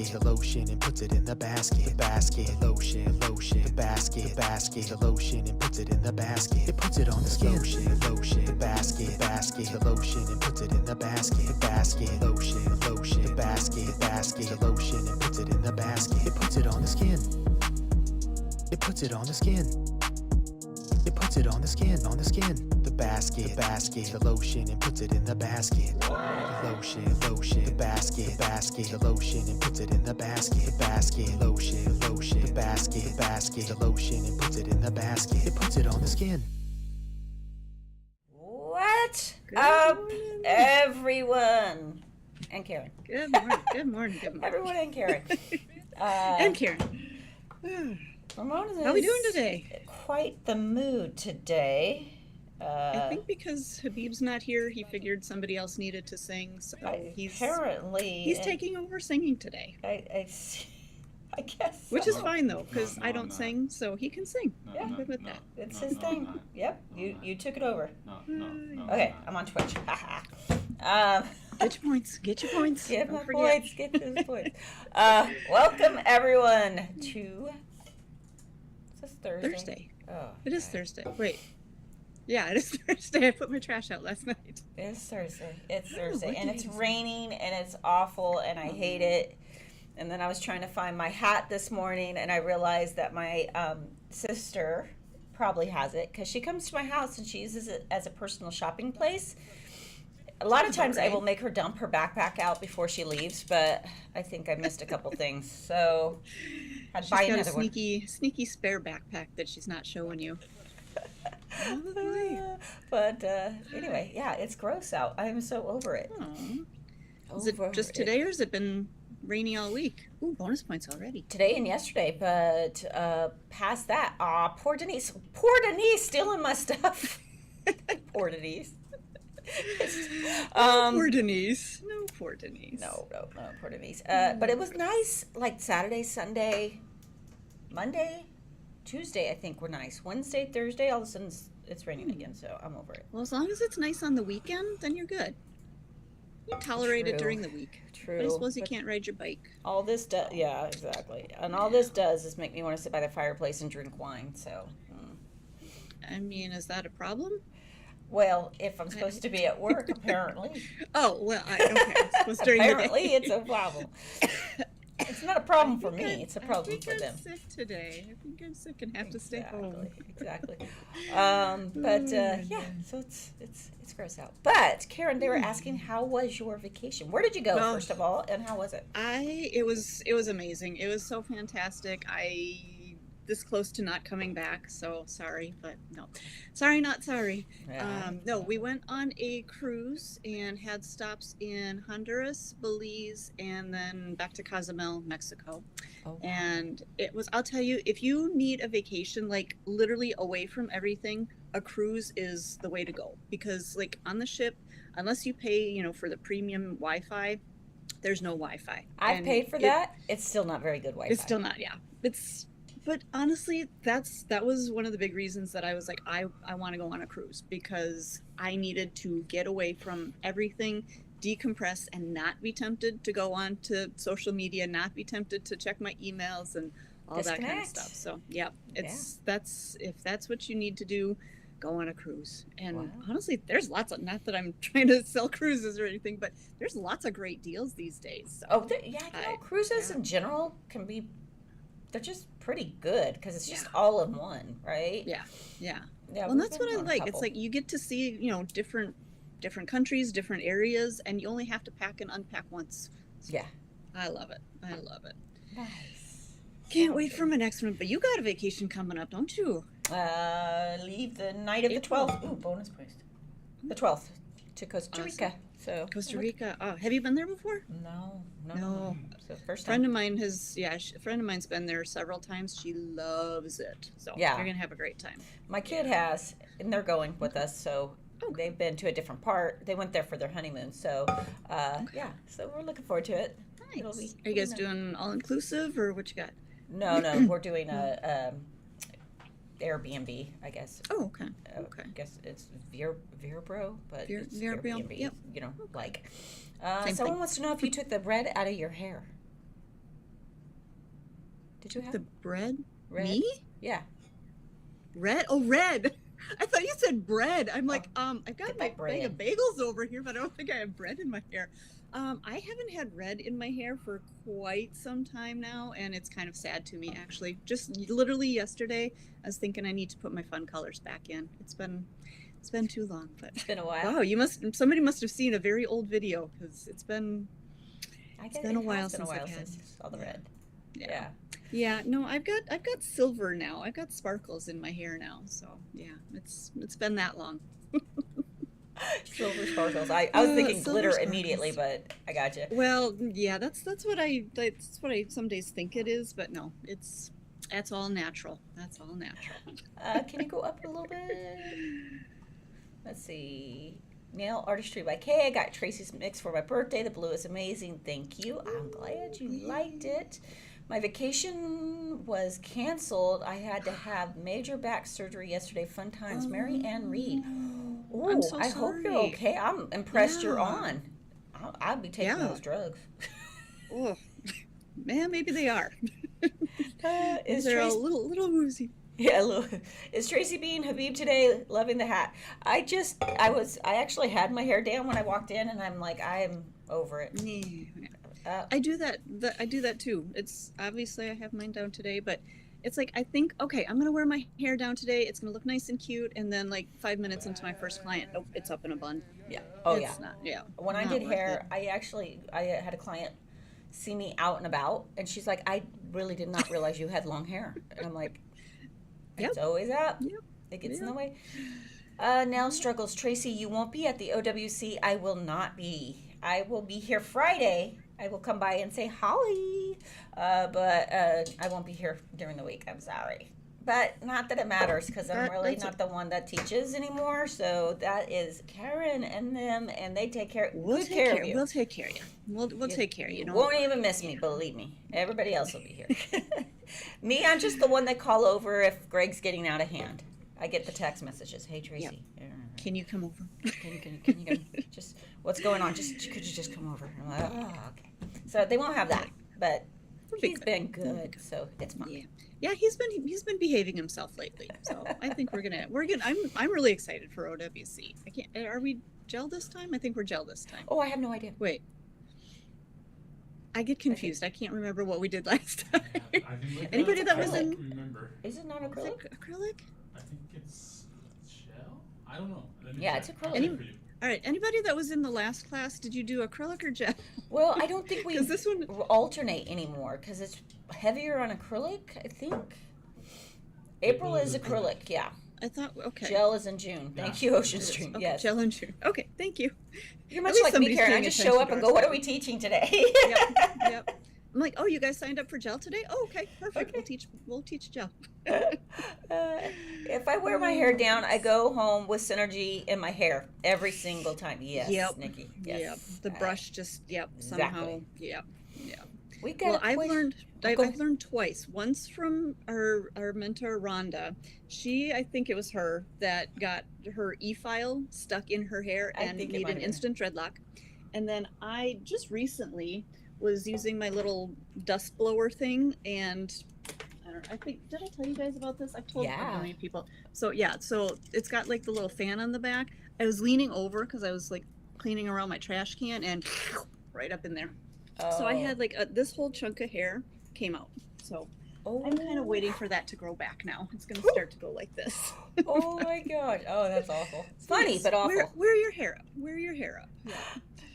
basket, lotion and puts it in the basket. The basket, lotion, the basket, the lotion and puts it in the basket. It puts it on the skin. Lotion, the basket, the lotion and puts it in the basket. The basket, lotion, the basket, the lotion and puts it in the basket. It puts it on the skin. It puts it on the skin. It puts it on the skin, The basket, the lotion and puts it in the basket. Lotion, the basket, the lotion and puts it in the basket. The basket, lotion, the basket, the lotion and puts it in the basket. It puts it on the skin. What up, everyone? And Karen. Good morning. Everyone and Karen. And Karen. Ramona's How are we doing today? Quite the mood today. I think because Habib's not here, he figured somebody else needed to sing, so he's taking over singing today. I guess. Which is fine though, because I don't sing, so he can sing. Yeah, I'm good with that. It's his thing. Yep, you took it over. No. Okay, I'm on Twitch. Get your points. Get your points. Get Don't my forget. points. Get those points. Welcome everyone to. Is this Thursday? Thursday. Oh, It is Thursday. Wait. Yeah, it is Thursday. I put my trash out last night. It's Thursday. What And day it's is it? raining and it's awful and I hate it. And then I was trying to find my hat this morning and I realized that my sister probably has it because she comes to my house and she uses it as a personal shopping place. A lot of times I will make her dump her backpack out before she leaves, but I think I missed a couple things. So I'd buy She's got another a sneaky spare backpack that she's not showing you. But anyway, yeah, it's gross out. I am so over it. Is it just today or has it been rainy all week? Ooh, bonus points already. Today and yesterday, but past that, poor Denise stealing my stuff. Poor Denise. Poor Denise. No, poor Denise. No, poor Denise. But it was nice, like Saturday, Sunday, Monday, Tuesday, I think were nice. Wednesday, Thursday, all of a sudden it's raining again, so I'm over it. Well, as long as it's nice on the weekend, then you're good. You tolerate it during the week. True. But I suppose you can't ride your bike. All this does, yeah, exactly. And all this does is make me want to sit by the fireplace and drink wine, so. I mean, is that a problem? Well, if I'm supposed to be at work, apparently. Oh, well, okay. I suppose during Apparently, the day. it's a problem. It's not a problem for me. It's a problem for them. I'm sick today. I think I'm sick and have to stay home. Exactly. But yeah, so it's gross out. But Karen, they were asking, how was your vacation? Where did you go, first of all, and how was it? It was amazing. It was so fantastic. This close to not coming back, so sorry, but no. Sorry, not sorry. Yeah. No, we went on a cruise and had stops in Honduras, Belize, and then back to Cozumel, Mexico. Oh, wow. And it was, I'll tell you, if you need a vacation, like literally away from everything, a cruise is the way to go. Because like on the ship, unless you pay, for the premium Wi-Fi, there's no Wi-Fi. I've paid for that. It's still not very good Wi-Fi. It's still not, yeah. But honestly, that was one of the big reasons that I was like, I want to go on a cruise, because I needed to get away from everything, decompress, and not be tempted to go on to social media, not be tempted to check my emails and all that kind of stuff. So yeah, if that's what you need to do, go on a cruise. And honestly, there's lots of, not that I'm trying to sell cruises or anything, but there's lots of great deals these days. So, cruises in general can be, they're just pretty good because it's just all in one, right? Yeah. Well, that's what I like. It's like you get to see, different countries, different areas, and you only have to pack and unpack once. So yeah. I love it. Nice. Can't wait for my next one. But you got a vacation coming up, don't you? Leave the night of the 12th. Ooh, bonus points. The 12th to Costa Rica. Awesome. So Costa Rica. Oh, have you been there before? No. So first time. A friend of mine's been there several times. She loves it. So you're gonna have a great time. My kid has, and they're going with us. So they've been to a different part. They went there for their honeymoon. So so we're looking forward to it. Nice. Are you guys doing all inclusive or what you got? No, we're doing a Airbnb, I guess. Oh, okay. I guess it's Verbro, but it's Airbnb. Yep. like. Same Someone thing. wants to know if you took the red out of your hair. Did you have The bread? red? Me? Yeah. Red? Oh, red. I thought you said bread. I'm like, I've got Get my my bread. bag of bagels over here, but I don't think I have bread in my hair. I haven't had red in my hair for quite some time now, and it's kind of sad to me, actually. Just literally yesterday, I was thinking I need to put my fun colors back in. It's been too long, but It's been a while. wow, somebody must have seen a very old video, because it's been a while since I've had all the red. Yeah. Yeah, no, I've got silver now. I've got sparkles in my hair now, so yeah, it's been that long. Silver sparkles. I was thinking silver glitter sparkles. immediately, but I got you. Well, yeah, that's what I some days think it is, but no, that's all natural. That's all natural. Can you go up a little bit? Let's see. Nail Artistry by Kay. I got Tracy's mix for my birthday. The blue is amazing. Thank you. I'm glad you liked it. My vacation was canceled. I had to have major back surgery yesterday. Fun times. Mary Ann Reed. Oh, I'm so I hope you're sorry. okay. I'm impressed you're Yeah. on. I'll be taking Yeah. those drugs. Oh, man, maybe they are. Is They're a Tracy, little woozy. yeah, is Tracy being Habib today? Loving the hat. I actually had my hair down when I walked in, and I'm like, I'm over it. Yeah. I do that. I do that too. It's obviously I have mine down today, but it's like I think, okay, I'm gonna wear my hair down today. It's gonna look nice and cute, and then like 5 minutes into my first client, oh, it's up in a bun. Yeah. Oh, It's yeah. not, yeah. When I not did worth hair, it. I had a client see me out and about, and she's like, I really did not realize you had long hair. And I'm like, it's always up. Yep. It gets in Yep. the way. Now struggles. Tracy, you won't be at the OWC. I will not be. I will be here Friday. I will come by and say holly, but I won't be here during the week. I'm sorry. But not that it matters, because I'm really not the one that teaches anymore. So that is Karen and them, and they take care We'll good care of you. We'll take care of you. We'll take care of you. You Don't won't worry. even miss me, believe me. Everybody else will be here. Me, I'm just the one that call over if Greg's getting out of hand. I get the text messages. Hey, Tracy. Can you come over? Can you just, what's going on? Could you just come over? I'm like, oh, okay. So they won't have that, but he's been good, so it's fine. Yeah, he's been behaving himself lately. So I think we're gonna. I'm really excited for OWC. Are we gel this time? I think we're gel this time. Oh, I have no idea. Wait. I get confused. I can't remember what we did last time. Anybody that was in Remember. Is it not is acrylic? it acrylic? I think it's gel. I don't know. Let me Yeah, check. it's acrylic. I'll check for you. All right. Anybody that was in the last class, did you do acrylic or gel? Well, I don't think we 'Cause this one- alternate anymore because it's heavier on acrylic, I think. April is acrylic, yeah. I thought okay. Gel is in June. Yeah. Thank you, Ocean It is. Stream. Okay, Yes. gel and June. Okay, thank you. You're At much least like me, somebody's Karen. I paying just attention show up to and our go, what are stuff. we teaching today? Yep. I'm like, oh, you guys signed up for gel today? Oh, okay, perfect. Okay. We'll teach gel. If I wear my hair down, I go home with Synergy in my hair every single time. Yes, Yep. Nikki. Yes. Yep. The brush just somehow. Yep. We got Well, a I've question. learned twice. Once from our mentor Rhonda. I think it was her that got her e-file stuck in her hair I and think it made might an have been instant dreadlock. And then I just recently was using my little dust blower thing, and I think, did I tell you guys about this? I've told a million people. So it's got like the little fan on the back. I was leaning over because I was like cleaning around my trash can, and right up in there. So I had like this whole chunk of hair came out. So I'm kind of waiting for that to grow back now. It's going to start to go like this. Oh my gosh. Oh, that's awful. Funny, but awful. Wear your hair up. Wear your hair up. Yeah.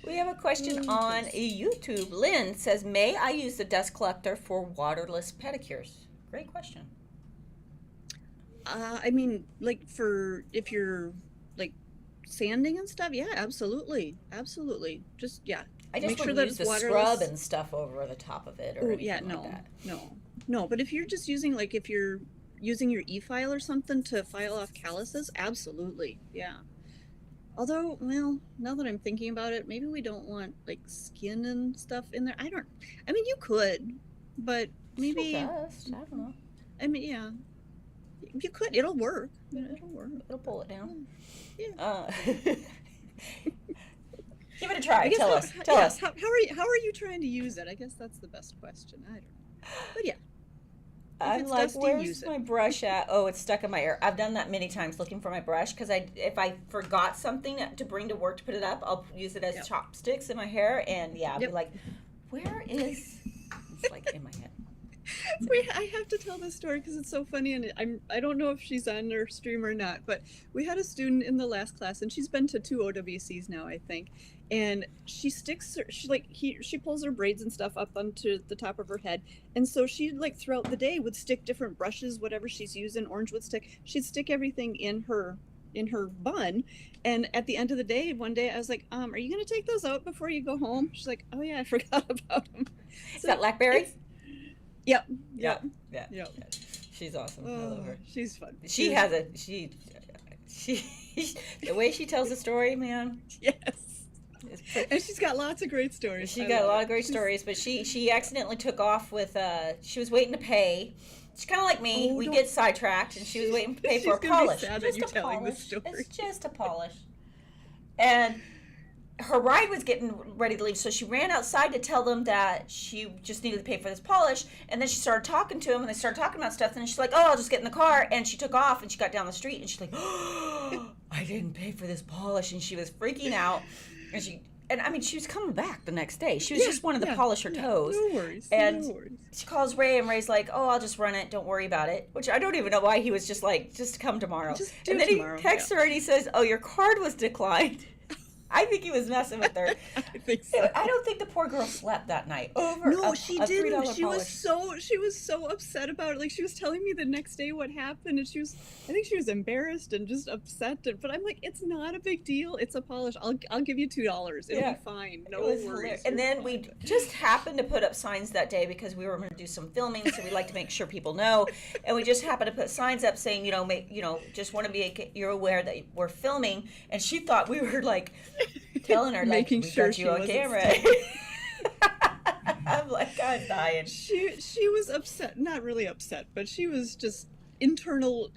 We have a question on YouTube. Lynn says, may I use the dust collector for waterless pedicures? Great question. I mean, like if you're like sanding and stuff, yeah, absolutely. Just, yeah. I just Make sure wouldn't that use it's the waterless. scrub and stuff over the top of it or Oh, anything yeah, like that. No, but if you're just using, like, if you're using your e-file or something to file off calluses, absolutely, yeah. Although, well, now that I'm thinking about it, maybe we don't want, like, skin and stuff in there. I mean, you could, but maybe, Dust. I don't know. I mean, yeah. You could, it'll work. It'll work. It'll pull it down. Yeah. Give it a try. I guess Tell us. How are you trying to use it? I guess that's the best question. I don't know. But yeah. I'm it's like, dusty, where's use it. my brush at? Oh, it's stuck in my ear. I've done that many times looking for my brush because if I forgot something to bring to work to put it up, I'll use it as Yep. chopsticks in my hair, and I'll be Yep. like, where is? It's like in my head. I have to tell this story because it's so funny, and I don't know if she's on our stream or not, but we had a student in the last class, and she's been to 2 OWCs now, I think, and she pulls her braids and stuff up onto the top of her head, and so she like throughout the day would stick different brushes, whatever she's using, orange would stick, she'd stick everything in her bun, and at the end of the day, one day I was like, are you gonna take those out before you go home? She's like, oh yeah, I forgot about them. Is that blackberry? Yep. Yeah. She's awesome. I love her. She's fun. She has she the way she tells the story, man. Yes. Is pretty, And she's got lots of great stories. she I got a love lot it. of great stories, but she accidentally took off with she was waiting to pay. She's kind of like me. Oh, We don't- get sidetracked, and she was waiting to pay for a She's gonna be polish. sad that Just you're a telling this polish. story. It's just a polish. And her ride was getting ready to leave, so she ran outside to tell them that she just needed to pay for this polish. And then she started talking to him, and they started talking about stuff. And then she's like, "Oh, I'll just get in the car." And she took off, and she got down the street, and she's like, "Oh, I didn't pay for this polish," and she was freaking out. And I mean, she was coming back the next day. She was just wanted to polish her toes. No worries. And no worries. she calls Ray, and Ray's like, "Oh, I'll just run it. Don't worry about it." Which I don't even know why he was just like, "Just come tomorrow." Just do and then tomorrow, he texts her, and he says, "Oh, your card was declined." I think he was messing with her. I think so. I don't think the poor girl slept that night over No, a, she a didn't. $3 She polish. was so upset about it. Like she was telling me the next day what happened, and I think she was embarrassed and just upset. But I'm like, it's not a big deal. It's a polish. I'll give you $2. It'll Yeah. be fine. No It was worries. hilarious. And then we just happened to put up signs that day because we were going to do some filming, so we like to make sure people know. And we just happened to put signs up saying, just want to be you're aware that we're filming. And she thought we were like telling her, like, Making we sure got she you on wasn't camera. I'm like, I'm dying. She was upset, not really upset, but she was just internal,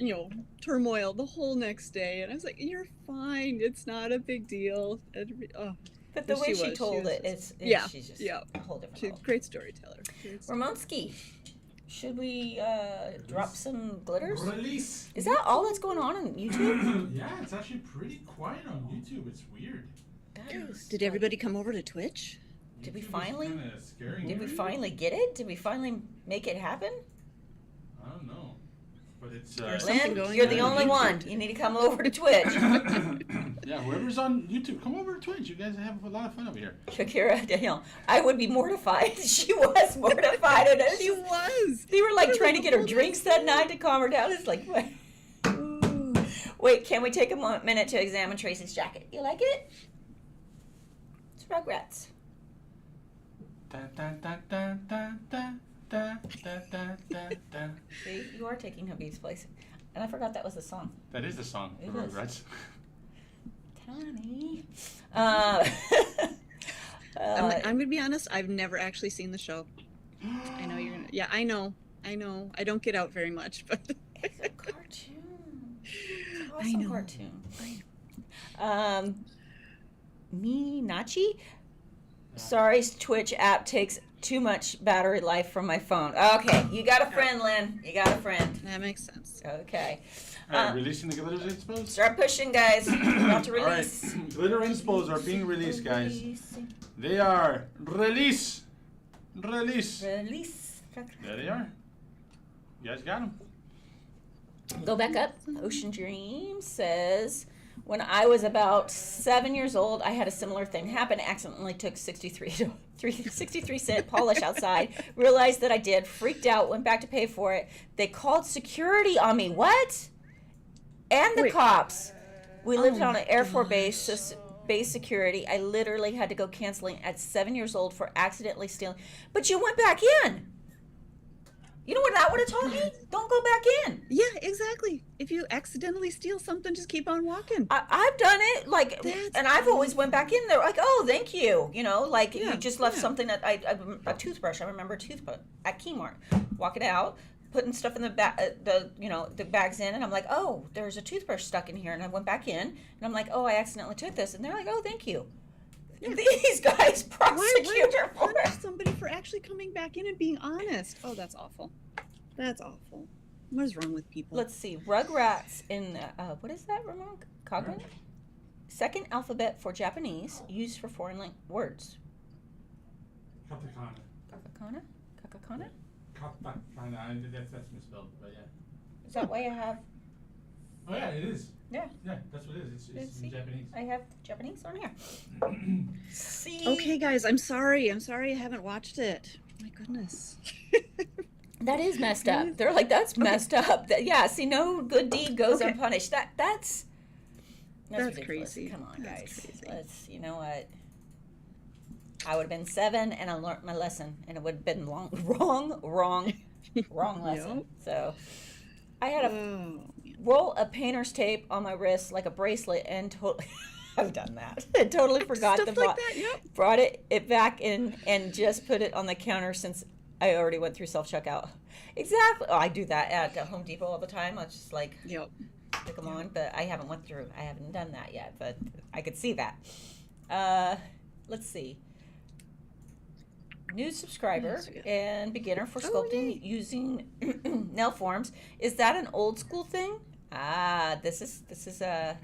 turmoil the whole next day. And I was like, you're fine. It's not a big deal. But the But way she she was. told She it, was she's just yeah. a whole different She's level. a great storyteller. Ramonski, should we drop some glitters? Release. Is that all that's going on YouTube? Yeah, it's actually pretty quiet on YouTube. It's weird. That is, Did everybody come over to Twitch? Did we YouTube is finally- kinda scaring Did we me. finally get it? Did we finally make it happen? I don't know, but it's There's something Lynn, going you're on the on only YouTube. one. You need to come over to Twitch. yeah. Whoever's on YouTube, come over to Twitch. You guys have a lot of fun over here. Shakira, Danielle, I would be mortified. She was mortified. And She was. they were like What trying the to get her whole drinks that night to calm her down. It's like, what? Ooh. Wait, can we take a minute to examine Tracy's jacket? You like it? It's Rugrats. Dun, dun, dun, dun, dun, dun, dun, dun, dun, dun, dun. See, you are taking Habib's place. And I forgot that was the song. That is the song It for is. Rugrats. Tiny. I'm gonna be honest. I've never actually seen the show. I know you're gonna. Yeah, I know. I don't get out very much, but It's a cartoon. It's an I awesome know. cartoon. Me Nachi. Sorry, Twitch app takes too much battery life from my phone. Okay, you got a friend, Lynn. You got a friend. that makes sense. Okay. Alright, releasing the glitters, I suppose? Start pushing, guys. About to Alright, release. glitter inspos are being released, guys. They are release. Release. Release. There they are. You guys got them. Go back up. Ocean Dream says, when I was about 7 years old, I had a similar thing happen. Accidentally took 63-cent polish outside. Realized that I did. Freaked out. Went back to pay for it. They called security on me. What? And the Wait. cops. We lived Oh on an my Air Force gosh. base, so base security. I literally had to go canceling at 7 years old for accidentally stealing. But you went back in. You know what that would have taught me? Don't go back in. Yeah, exactly. If you accidentally steal something, just keep on walking. I've done it, like, That's and I've always went back in there, like, oh, thank you, like Yeah, you just left yeah. something that a toothbrush. I remember a toothbrush at Kmart, walking out, putting stuff in the the bags in, and I'm like, oh, there's a toothbrush stuck in here, and I went back in, and I'm like, oh, I accidentally took this, and they're like, oh, thank you. Yeah. These guys Why prosecute would you her for punish it. somebody for actually coming back in and being honest? Oh, that's awful. That's awful. What is wrong with people? Let's see. Rugrats in, what is that, Ramon? Cogrin? Second alphabet for Japanese, used for foreign words. Katakana. Kakakana? Kakakana? Katakana. That's misspelled, but yeah. Is that why I have? Oh yeah, it is. Yeah. Yeah, that's what it is. It's in Japanese. I have Japanese on here. See? Okay, guys, I'm sorry. I haven't watched it. My goodness. That is messed up. They're like, that's messed up. Yeah, see, no good deed goes unpunished. That's ridiculous. Crazy. Come on, That's guys. crazy. Let's, you know what? I would have been 7 and I learned my lesson, and it would have been wrong lesson. Yep. So I had to roll a painter's tape on my wrist like a bracelet, and totally, I've done that. I totally forgot Stuff like that, yep. Brought it back in and just put it on the counter since I already went through self-checkout. Exactly. Oh, I do that at Home Depot all the time. I just like stick them on, but I haven't done that yet, but I could see that. Let's see. New subscriber and beginner for sculpting using nail forms. Is that an old school thing? This is a.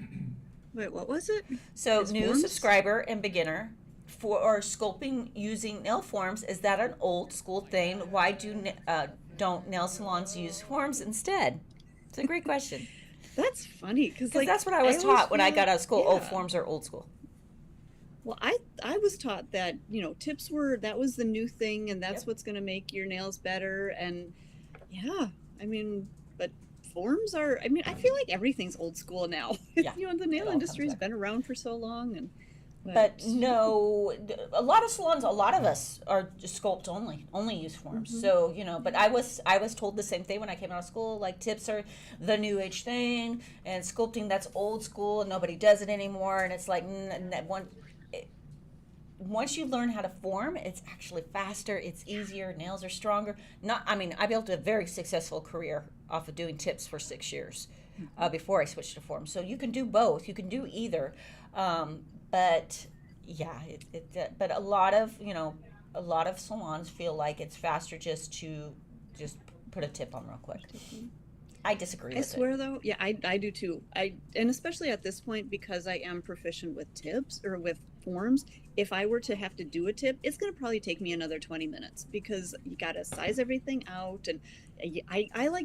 Wait, what was it? So It's new forms? subscriber and beginner for sculpting using nail forms. Is that an old school thing? Why don't nail salons use forms instead? It's a great question. That's funny because That's what I was taught when I got out of school. Oh, forms are old school. Well, I was taught that, tips that was the new thing, and that's what's going to make your nails better. And but forms are, I feel like everything's old school now. Yeah, The nail industry has been around for so long. But no, a lot of salons, a lot of us are just sculpt only use forms. Mm-hmm. So, but I was told the same thing when I came out of school, like tips are the new age thing, and sculpting, that's old school and nobody does it anymore. And it's like, once you learn how to form, it's actually faster, it's easier, nails are stronger. I built a very successful career off of doing tips for 6 years before I switched to form. So you can do both, you can do either. But yeah, but a lot of salons feel like it's faster just to put a tip on real quick. I disagree with it. I swear though, yeah, I do too. And especially at this point, because I am proficient with tips or with forms, if I were to have to do a tip, it's going to probably take me another 20 minutes because you got to size everything out. And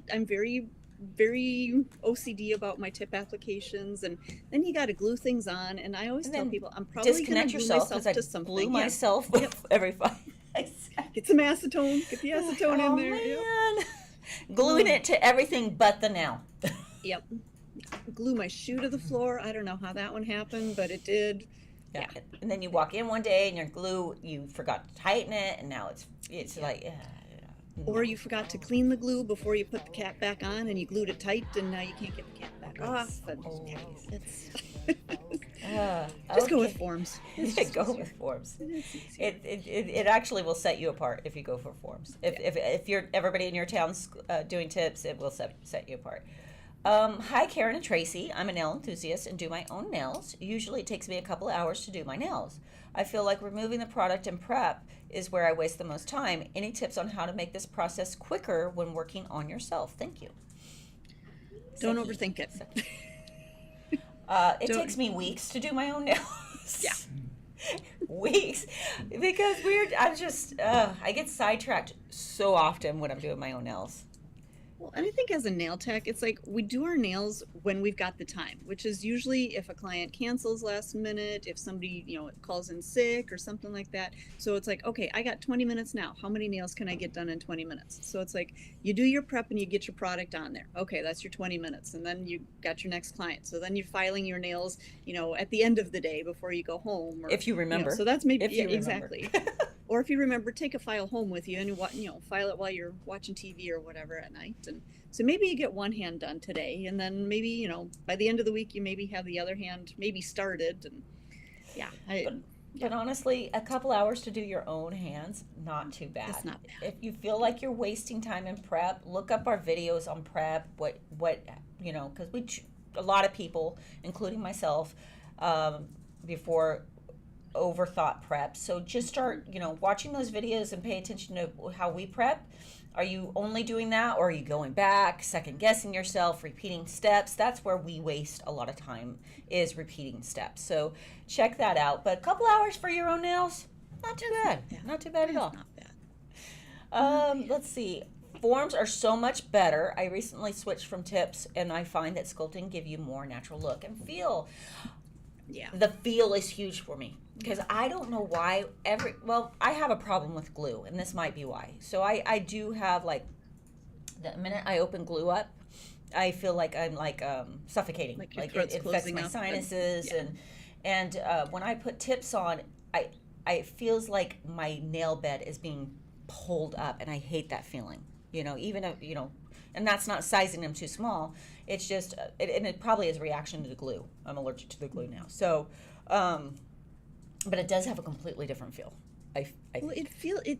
I'm very, very OCD about my tip applications, and then you got to glue things on. And I always tell people I'm probably going to glue myself to something. Glue myself every 5 seconds. Get some acetone. Get the acetone in there. Man. Yep. Gluing it to everything but the nail. Yep. Glue my shoe to the floor. I don't know how that one happened, but it did. Yeah. And then you walk in one day and your glue, you forgot to tighten it, and now it's like. Or you forgot to clean the glue before you put the cap back on, and you glued it tight, and now you can't get the cap back off. Just go with forms. Go with forms. It actually will set you apart if you go for forms. If you're everybody in your town's doing tips, it will set you apart. Hi, Karen and Tracy. I'm a nail enthusiast and do my own nails. Usually it takes me a couple of hours to do my nails. I feel like removing the product and prep is where I waste the most time. Any tips on how to make this process quicker when working on yourself? Thank you. Don't overthink it. It takes me weeks to do my own nails. Yeah. Weeks. Because I get sidetracked so often when I'm doing my own nails. Well, and I think as a nail tech, it's like we do our nails when we've got the time, which is usually if a client cancels last minute, if somebody, calls in sick or something like that. So it's like, okay, I got 20 minutes now. How many nails can I get done in 20 minutes? So it's like you do your prep and you get your product on there. Okay, that's your 20 minutes. And then you got your next client. So then you're filing your nails, at the end of the day before you go home. Or, if you remember. So that's maybe, exactly. Or if you remember, take a file home with you and file it while you're watching TV or whatever at night. And so maybe you get one hand done today, and then maybe by the end of the week you maybe have the other hand maybe started. And but honestly, a couple hours to do your own hands, not too bad. That's not bad. If you feel like you're wasting time in prep, look up our videos on prep. Because a lot of people, including myself, before overthought prep. So just start, watching those videos and pay attention to how we prep, Are you only doing that, or are you going back, second guessing yourself, repeating steps? That's where we waste a lot of time, is repeating steps. So check that out. But a couple hours for your own nails, not too bad. Not too bad at all. Not bad. Let's see. Forms are so much better. I recently switched from tips, and I find that sculpting give you more natural look and feel. Yeah. The feel is huge for me, because I don't know why I have a problem with glue, and this might be why. So I do have, like, the minute I open glue up, I feel like I'm like suffocating. Like your it throat's affects closing my up sinuses, and when I put tips on, I it feels like my nail bed is being pulled up, and I hate that feeling. Even if, and that's not sizing them too small. It's just, and it probably is a reaction to the glue. I'm allergic to the glue now. So, but it does have a completely different feel. Well,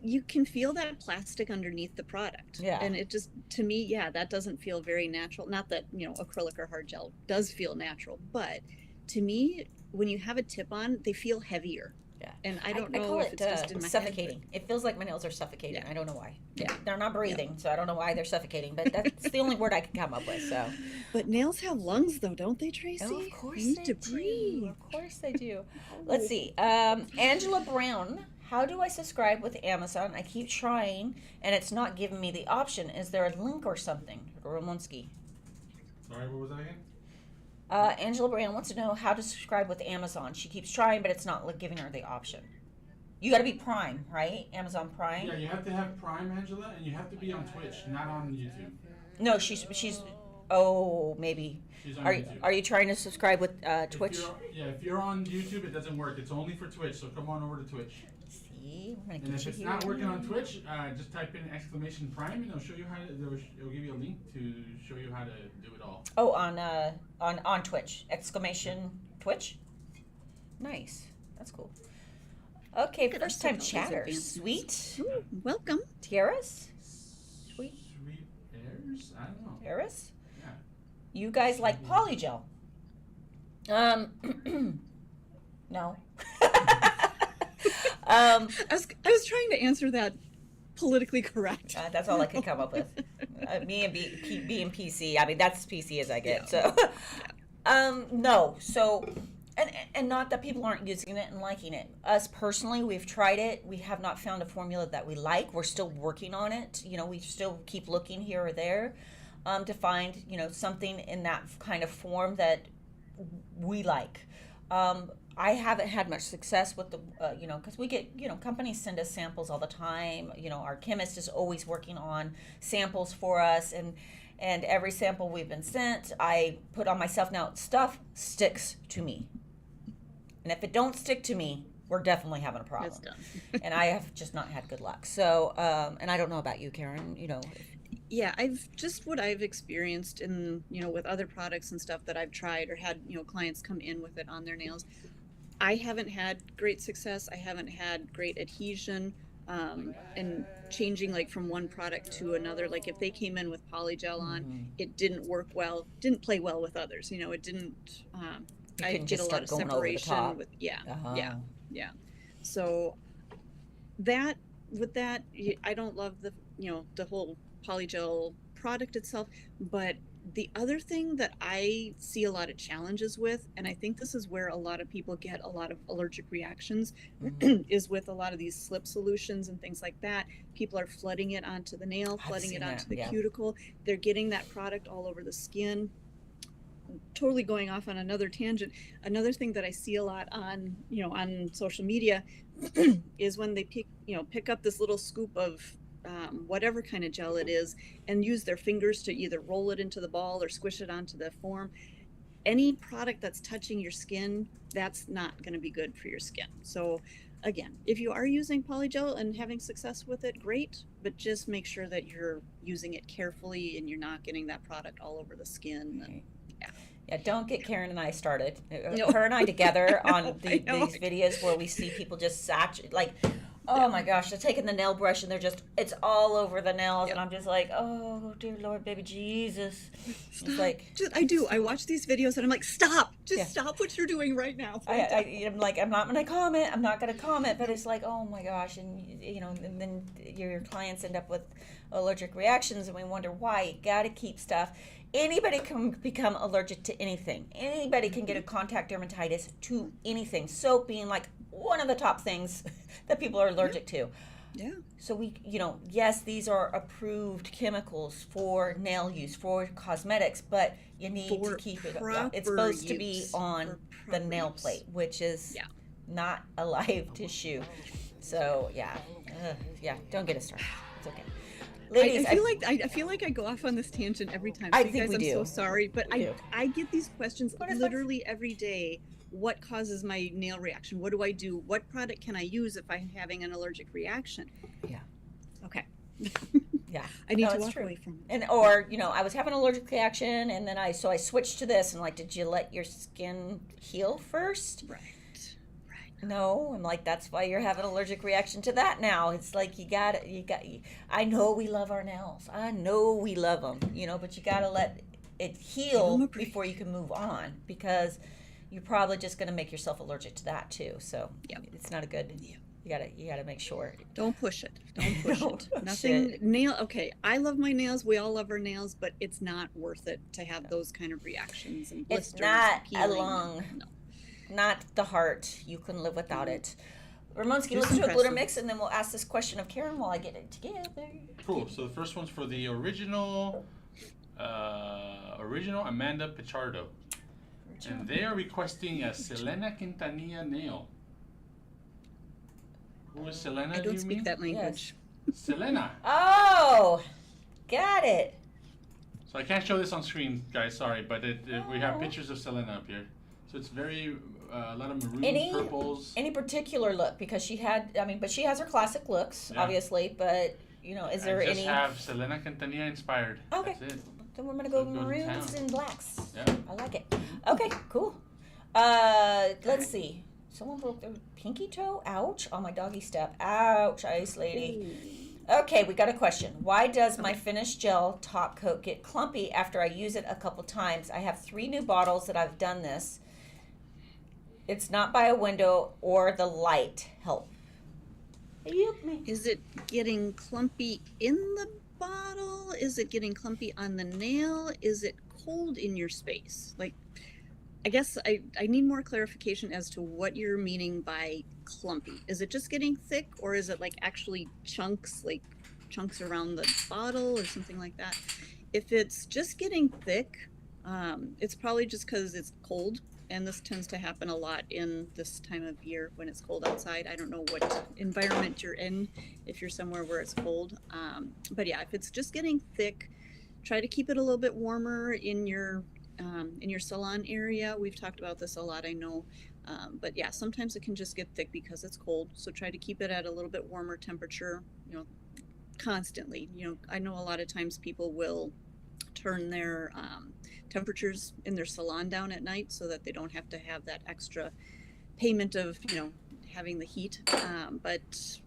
you can feel that plastic underneath the product. Yeah. And it just, to me, that doesn't feel very natural. Not that, acrylic or hard gel does feel natural, but to me, when you have a tip on, they feel heavier. Yeah. And I don't I know call if it it's just in my suffocating. head. It feels like my nails are suffocating. Yeah. I don't know why. Yeah. They're not breathing, so I don't know why they're suffocating. But that's the only word I can come up with. So. But nails have lungs, though, don't they, Tracy? Oh, of course They need they to do. breathe. Of course they do. Let's see. Angela Brown. How do I subscribe with Amazon? I keep trying, and it's not giving me the option. Is there a link or something? Romonski. Sorry, what was that again? Angela Brown wants to know how to subscribe with Amazon. She keeps trying, but it's not giving her the option. You got to be Prime, right? Amazon Prime. Yeah, you have to have Prime, Angela, and you have to be on Twitch, not on YouTube. No, she's. Oh, maybe. She's on Are YouTube. are you trying to subscribe with Twitch? If you're on YouTube, it doesn't work. It's only for Twitch, so come on over to Twitch. See, we're gonna And get if you it's here. not working on Twitch, just type in !Prime, and it'll show you how to. It'll give you a link to show you how to do it all. Oh, on Twitch! Twitch. Nice. That's cool. Okay, Look at us first time with all these chatter. advancements. Sweet. Ooh, welcome. Tiaras? Sweet. Sweet airs? I don't know. Tiaras? Yeah. You guys like polygel? No. I was trying to answer that politically correct. That's all I could come up with. Me and being PC. I mean, that's as PC as I get. Yeah. So, no. So, and not that people aren't using it and liking it. Us personally, we've tried it. We have not found a formula that we like. We're still working on it. We still keep looking here or there to find, something in that kind of form that we like. I haven't had much success with the, because we get, companies send us samples all the time. Our chemist is always working on samples for us, and every sample we've been sent, I put on myself. Now, stuff sticks to me. And if it don't stick to me, we're definitely having a problem. It's done. And I have just not had good luck. So, and I don't know about you, Karen, Yeah, what I've experienced in, with other products and stuff that I've tried or had, clients come in with it on their nails. I haven't had great success. I haven't had great adhesion, and changing like from one product to another. Like if they came in with polygel on, it didn't work well, didn't play well with others. It didn't, I couldn't get just a lot start of going over the separation top. with, Uh-huh. yeah. So with that, I don't love the whole polygel product itself, but the other thing that I see a lot of challenges with, and I think this is where a lot of people get a lot of allergic reactions, is with a lot of these slip solutions and things like that. People are flooding it onto the nail, flooding it onto the cuticle. They're getting that product all over the skin. Totally going off on another tangent. Another thing that I see a lot on, on social media is when they pick up this little scoop of whatever kind of gel it is and use their fingers to either roll it into the ball or squish it onto the form. Any product that's touching your skin, that's not going to be good for your skin. So again, if you are using polygel and having success with it, great, but just make sure that you're using it carefully and you're not getting that product all over the skin. And, yeah, don't get Karen and I started. No. Her and I together on I know. these videos where we see people just saturate, like, Oh my gosh, they're taking the nail brush and it's all over the nails, and I'm just like, oh dear Lord, baby Jesus. Stop. It's like, I watch these videos and I'm like, stop, stop what you're doing right now. I'm like, I'm not gonna comment, but it's like, oh my gosh, and and then your clients end up with allergic reactions, and we wonder why. You gotta keep stuff. Anybody can become allergic to anything. Anybody can get a contact dermatitis to anything. Soap being like one of the top things that people are allergic to. Yeah. So yes, these are approved chemicals for nail use, for cosmetics, but you need to keep it. It's supposed to be on the nail plate, which is not a live tissue. So yeah, don't get us started. It's okay. Ladies, I feel like I go off on this tangent every time. So I you think guys, we I'm do. so sorry, but We do. I get these questions But it's literally every day. What causes my nail reaction? What do I do? What product can I use if I'm having an allergic reaction? Yeah. Okay. Yeah. I need to it's walk true. away from it. And I was having an allergic reaction, and then I switched to this, and like, did you let your skin heal first? Right. No, I'm like, that's why you're having an allergic reaction to that now. It's like I know we love our nails. I know we love them, but you got to let it heal before you can move on, because you're probably just going to make yourself allergic to that too. So it's not a good, you gotta make sure. Don't push it. Don't push it. Nothing nail. Okay. I love my nails. We all love our nails, but it's not worth it to have those kind of reactions and blisters. It's not and a lung. No. Not the heart. You can live without it. Ramonski, let's do a glitter mix, and then we'll ask this question of Karen while I get it together. Cool. So the first one's for the original Amanda Pichardo. And they are requesting a Selena Quintanilla nail. Who is Selena? I don't speak that language. Selena. Oh, got it. So I can't show this on screen, guys. Sorry, but we have pictures of Selena up here. So it's very a lot of maroon, purples. Any particular look? Because she has her classic looks, obviously. But is there any? I just have Selena Quintanilla inspired. Okay. That's it. Then we're gonna go maroons and blacks. Yeah. I like it. Okay, cool. Let's see. Someone broke their pinky toe. Ouch! On my doggy step. Ouch, ice lady. Okay, we got a question. Why does my finished gel top coat get clumpy after I use it a couple times? I have 3 new bottles that I've done this. It's not by a window or the light. Help. Help me. Is it getting clumpy in the bottle? Is it getting clumpy on the nail? Is it cold in your space? Like, I guess I need more clarification as to what you're meaning by clumpy. Is it just getting thick, or is it like actually chunks around the bottle or something like that? If it's just getting thick, it's probably just because it's cold, and this tends to happen a lot in this time of year when it's cold outside. I don't know what environment you're in, if you're somewhere where it's cold. But yeah, if it's just getting thick, try to keep it a little bit warmer in your salon area. We've talked about this a lot, I know. But yeah, sometimes it can just get thick because it's cold. So try to keep it at a little bit warmer temperature, constantly. I know a lot of times people will turn their temperatures in their salon down at night so that they don't have to have that extra payment of, having the heat. But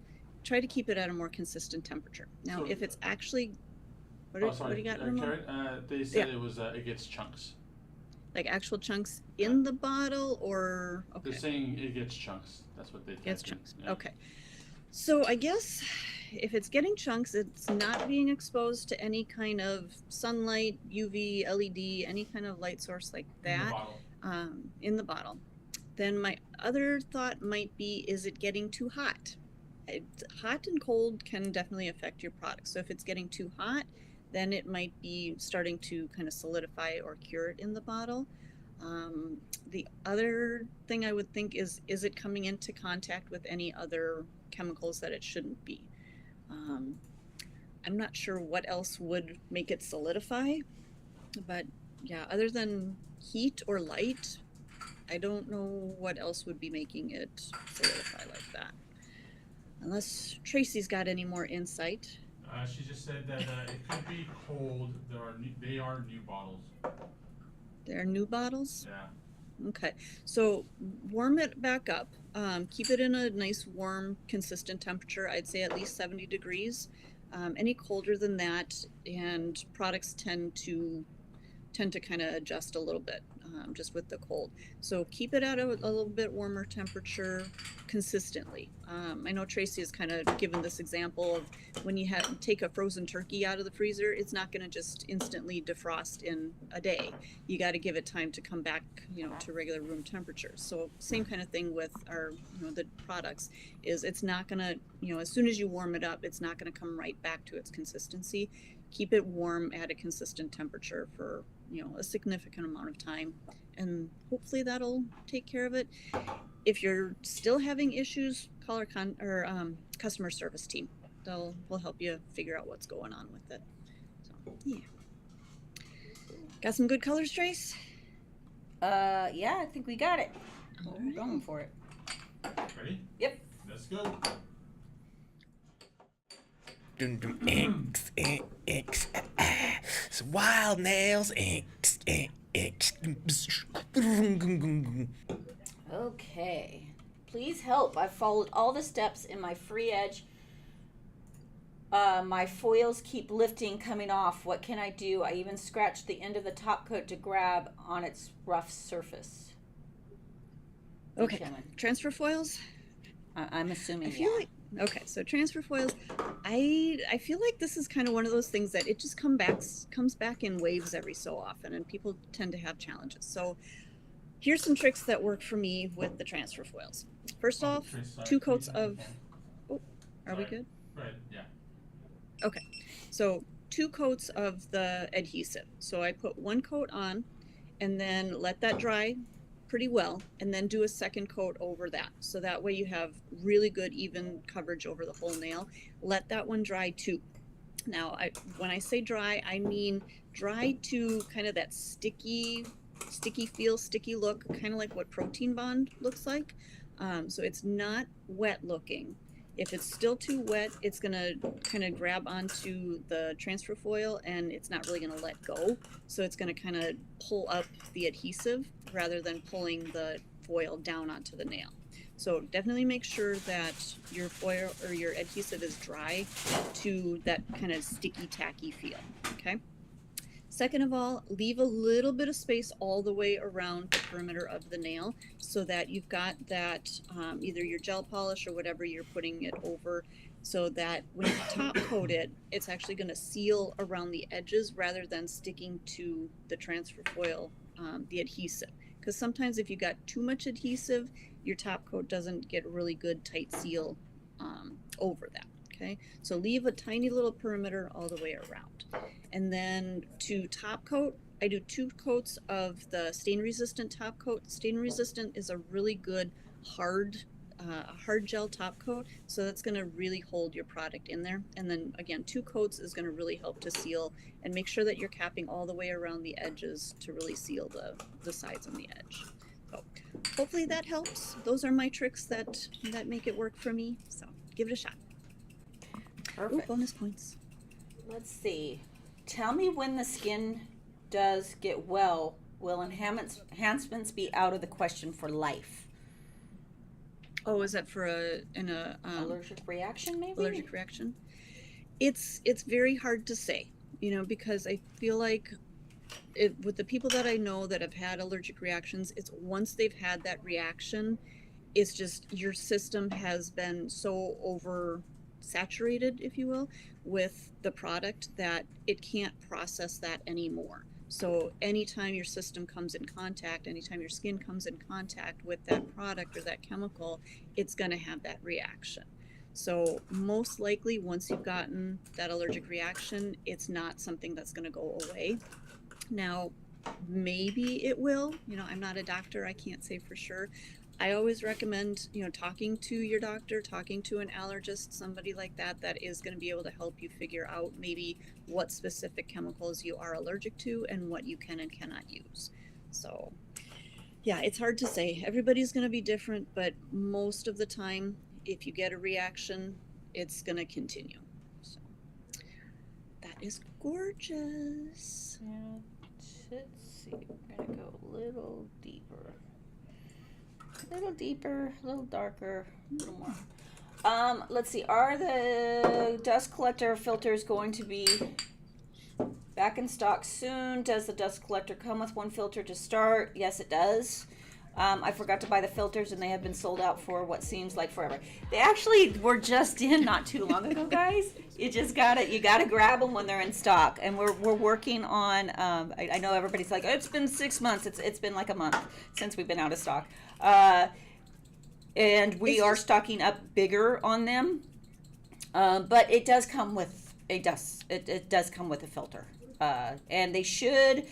try to keep it at a more consistent temperature. Now, if it's actually, what do you got, Ramon? Karen, they said it was it gets chunks. Like actual chunks in the bottle, or okay. They're saying it gets chunks. That's what they. Gets chunks. Yeah. Okay. So I guess if it's getting chunks, it's not being exposed to any kind of sunlight, UV, LED, any kind of light source like that in the bottle. Then my other thought might be, is it getting too hot? Hot and cold can definitely affect your product. So if it's getting too hot, then it might be starting to kind of solidify or cure it in the bottle. The other thing I would think is it coming into contact with any other chemicals that it shouldn't be? I'm not sure what else would make it solidify, but yeah, other than heat or light, I don't know what else would be making it solidify like that. Unless Tracy's got any more insight. She just said that it could be cold. They are new bottles. They're new bottles? Yeah. Okay, so warm it back up. Keep it in a nice, warm, consistent temperature. I'd say at least 70 degrees. Any colder than that, and products tend to kind of adjust a little bit just with the cold. So keep it at a little bit warmer temperature consistently. I know Tracy has kind of given this example of when you take a frozen turkey out of the freezer, it's not going to just instantly defrost in a day. You got to give it time to come back, to regular room temperature. So same kind of thing with our, the products is it's not going to, as soon as you warm it up, it's not going to come right back to its consistency. Keep it warm at a consistent temperature for a significant amount of time, and hopefully that'll take care of it. If you're still having issues, call our customer service team. We'll help you figure out what's going on with it. So yeah, got some good colors, Trace? Yeah, I think we got it. We're going for it. Ready? Yep. Let's go. It's wild nails. Okay. Please help. I've followed all the steps in my free edge. My foils keep lifting, coming off. What can I do? I even scratched the end of the top coat to grab on its rough surface. Okay. Transfer foils? I'm assuming, Okay, so transfer foils, I feel like this is kind of one of those things that it just comes back in waves every so often, and people tend to have challenges. So here's some tricks that work for me with the transfer foils. First off, 2 coats of... Oh, are we good? Right, yeah. Okay, so 2 coats of the adhesive. So I put 1 coat on and then let that dry pretty well, and then do a second coat over that. So that way you have really good even coverage over the whole nail. Let that one dry too. Now, when I say dry, I mean dry to kind of that sticky feel, sticky look, kind of like what Protein Bond looks like. So it's not wet looking. If it's still too wet, it's gonna kind of grab onto the transfer foil and it's not really gonna let go. So it's gonna kind of pull up the adhesive rather than pulling the foil down onto the nail. So definitely make sure that your foil or your adhesive is dry to that kind of sticky, tacky feel, okay? Second of all, leave a little bit of space all the way around the perimeter of the nail so that you've got that either your gel polish or whatever you're putting it over, so that when you top coat it, it's actually going to seal around the edges rather than sticking to the transfer foil, the adhesive. Because sometimes if you got too much adhesive, your top coat doesn't get a really good tight seal over that. Okay, so leave a tiny little perimeter all the way around. And then to top coat, I do 2 coats of the stain resistant top coat. Stain resistant is a really good hard gel top coat, so that's going to really hold your product in there. And then again, 2 coats is going to really help to seal, and make sure that you're capping all the way around the edges to really seal the sides on the edge. So hopefully that helps. Those are my tricks that make it work for me, so give it a shot. Perfect. Ooh, bonus points. Let's see. Tell me when the skin does get well, will enhancements be out of the question for life? Oh, is that for allergic reaction, maybe? Allergic reaction? It's very hard to say, because I feel like with the people that I know that have had allergic reactions, it's once they've had that reaction, it's just your system has been so saturated, if you will, with the product that it can't process that anymore. So anytime your system comes in contact, anytime your skin comes in contact with that product or that chemical, it's going to have that reaction. So most likely, once you've gotten that allergic reaction, it's not something that's going to go away. Now, maybe it will. I'm not a doctor. I can't say for sure. I always recommend, talking to your doctor, talking to an allergist, somebody like that is going to be able to help you figure out maybe what specific chemicals you are allergic to and what you can and cannot use. So, yeah, it's hard to say. Everybody's going to be different, but most of the time, if you get a reaction, it's going to continue. So, that is gorgeous. Yeah, let's see. We're going to go a little deeper. A little deeper, a little darker, a little more. Let's see. Are the dust collector filters going to be back in stock soon? Does the dust collector come with one filter to start? Yes, it does. I forgot to buy the filters, and they have been sold out for what seems like forever. They actually were just in not too long ago, guys. You gotta grab them when they're in stock. And we're working on. I know everybody's like, oh, it's been 6 months. It's been like a month since we've been out of stock. And we are stocking up bigger on them. But it does come with a dust. It does come with a filter. And they should.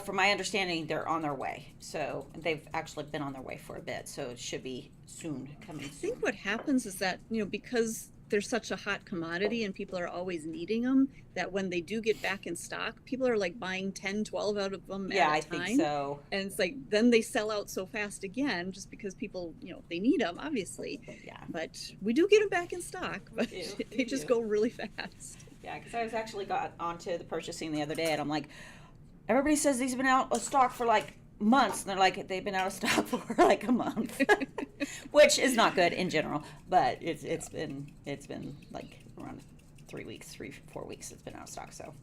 From my understanding, they're on their way. So they've actually been on their way for a bit. So it should be coming soon. I think what happens is that, because they're such a hot commodity and people are always needing them, that when they do get back in stock, people are like buying 10, 12 out of them at a time. I think so. And it's like, then they sell out so fast again, just because people, they need them, obviously. Yeah. But we do get them back in stock, but they just go really fast. Yeah, because I was actually got onto the purchasing the other day, and I'm like, everybody says these have been out of stock for like months, and they're like, they've been out of stock for like a month, which is not good in general. But it's been like around 3 weeks, 4 weeks. It's been out of stock. So,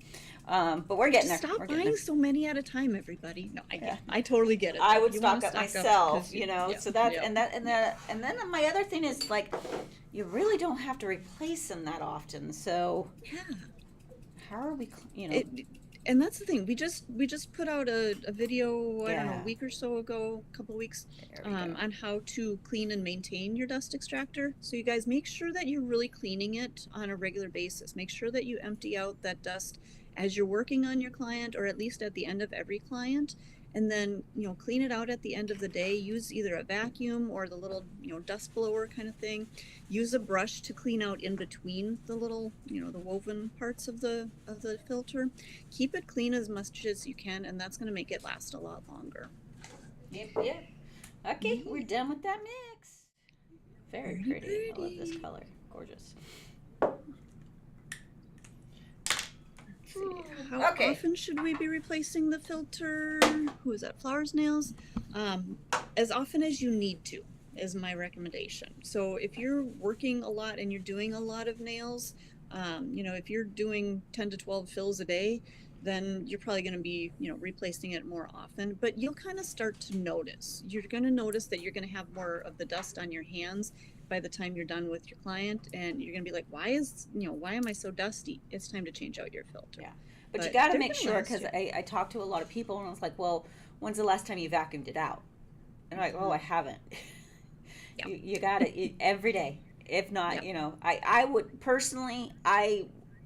but we're getting there. Stop We're getting buying there. so many at a time, everybody. No, I totally get it. I would You stock wanna up stock myself, because So that's and then my other thing is like, you really don't have to replace them that often. So yeah. how are we? And that's the thing. We just put out a video, I don't know, Yeah. a week or so ago, a couple weeks, There we go. on how to clean and maintain your dust extractor. So you guys make sure that you're really cleaning it on a regular basis. Make sure that you empty out that dust as you're working on your client, or at least at the end of every client. And then, clean it out at the end of the day. Use either a vacuum or the little, dust blower kind of thing. Use a brush to clean out in between the little, the woven parts of the filter. Keep it clean as much as you can, and that's going to make it last a lot longer. Yep. Okay, we're done with that mix. Very pretty. I love this color. Gorgeous. How Okay. often should we be replacing the filter? Who is that? Flowers Nails? As often as you need to is my recommendation. So if you're working a lot and you're doing a lot of nails, if you're doing 10 to 12 fills a day, then you're probably going to be, replacing it more often. But you'll kind of start to notice. You're going to notice that you're going to have more of the dust on your hands by the time you're done with your client, and you're going to be like, why am I so dusty? It's time to change out your filter. Yeah. But you But got to they're make gonna sure, last because you. I talked to a lot of people, and I was like, well, when's the last time you vacuumed it out? And I'm like, oh, I haven't. Yeah. You got it every day. If not, Yeah. I would personally,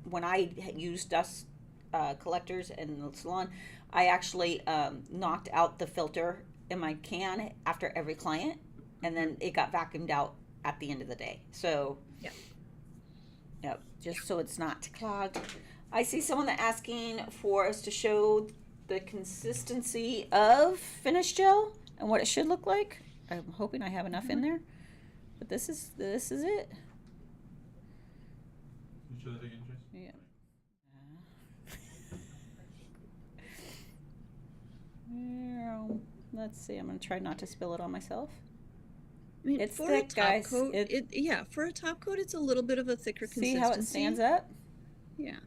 when I use dust collectors in the salon, I actually knocked out the filter in my can after every client, and then it got vacuumed out at the end of the day. So, just so it's not clogged. I see someone that asking for us to show the consistency of finish gel and what it should look like. I'm hoping I have enough in there, but this is it. You show that again, Trace? Yeah. Let's see. I'm gonna try not to spill it on myself. I mean, It's for thick, a top guys. coat, for a top coat, it's a little bit of a thicker See consistency. how it stands up? Yeah,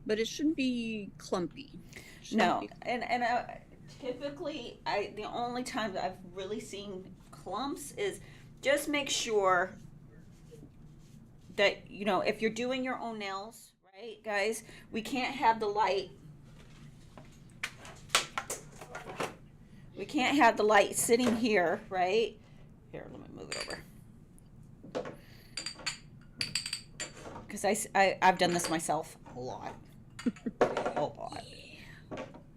but it shouldn't be clumpy. No, and typically, the only time that I've really seen clumps is just make sure that if you're doing your own nails, right, guys, we can't have the light. We can't have the light sitting here, right? Here, let me move it over. Because I've done this myself a lot. A lot.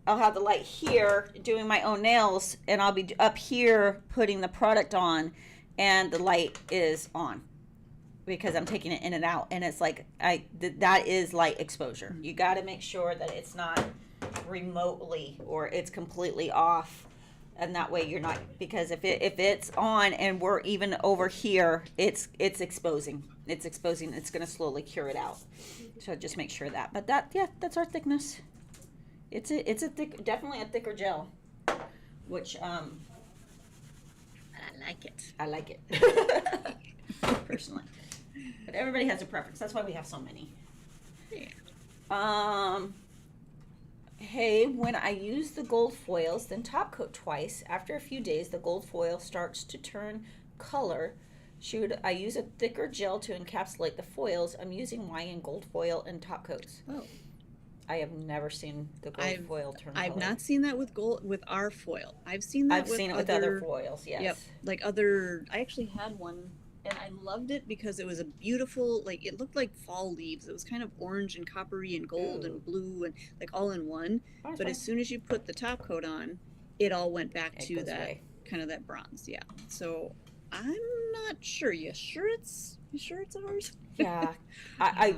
I'll have the light here doing my own nails, and I'll be up here putting the product on, and the light is on because I'm taking it in and out, and it's like that is light exposure. You got to make sure that it's not remotely or it's completely off, and that way you're not, because if it's on and we're even over here, it's exposing. It's going to slowly cure it out. So just make sure that. But that's our thickness. It's a thick, definitely a thicker gel, which like it. I like it personally, but everybody has a preference. That's why we have so many. Yeah. Hey, when I use the gold foils, then top coat twice. After a few days, the gold foil starts to turn color. Should I use a thicker gel to encapsulate the foils? I'm using YN gold foil and top coats. Oh. I have never seen the gold foil turn color. I've not seen that with our foil. I've seen that I've seen it with other foils, yes. Yep. Like other, I actually had one and I loved it because it was a beautiful, like it looked like fall leaves. It was kind of orange and coppery and gold Ooh. and blue and like all in one. That's But fine. as soon as you put the top coat on, it all went back It to goes that away. kind of that bronze. Yeah. So I'm not sure. You sure it's ours? Yeah, I've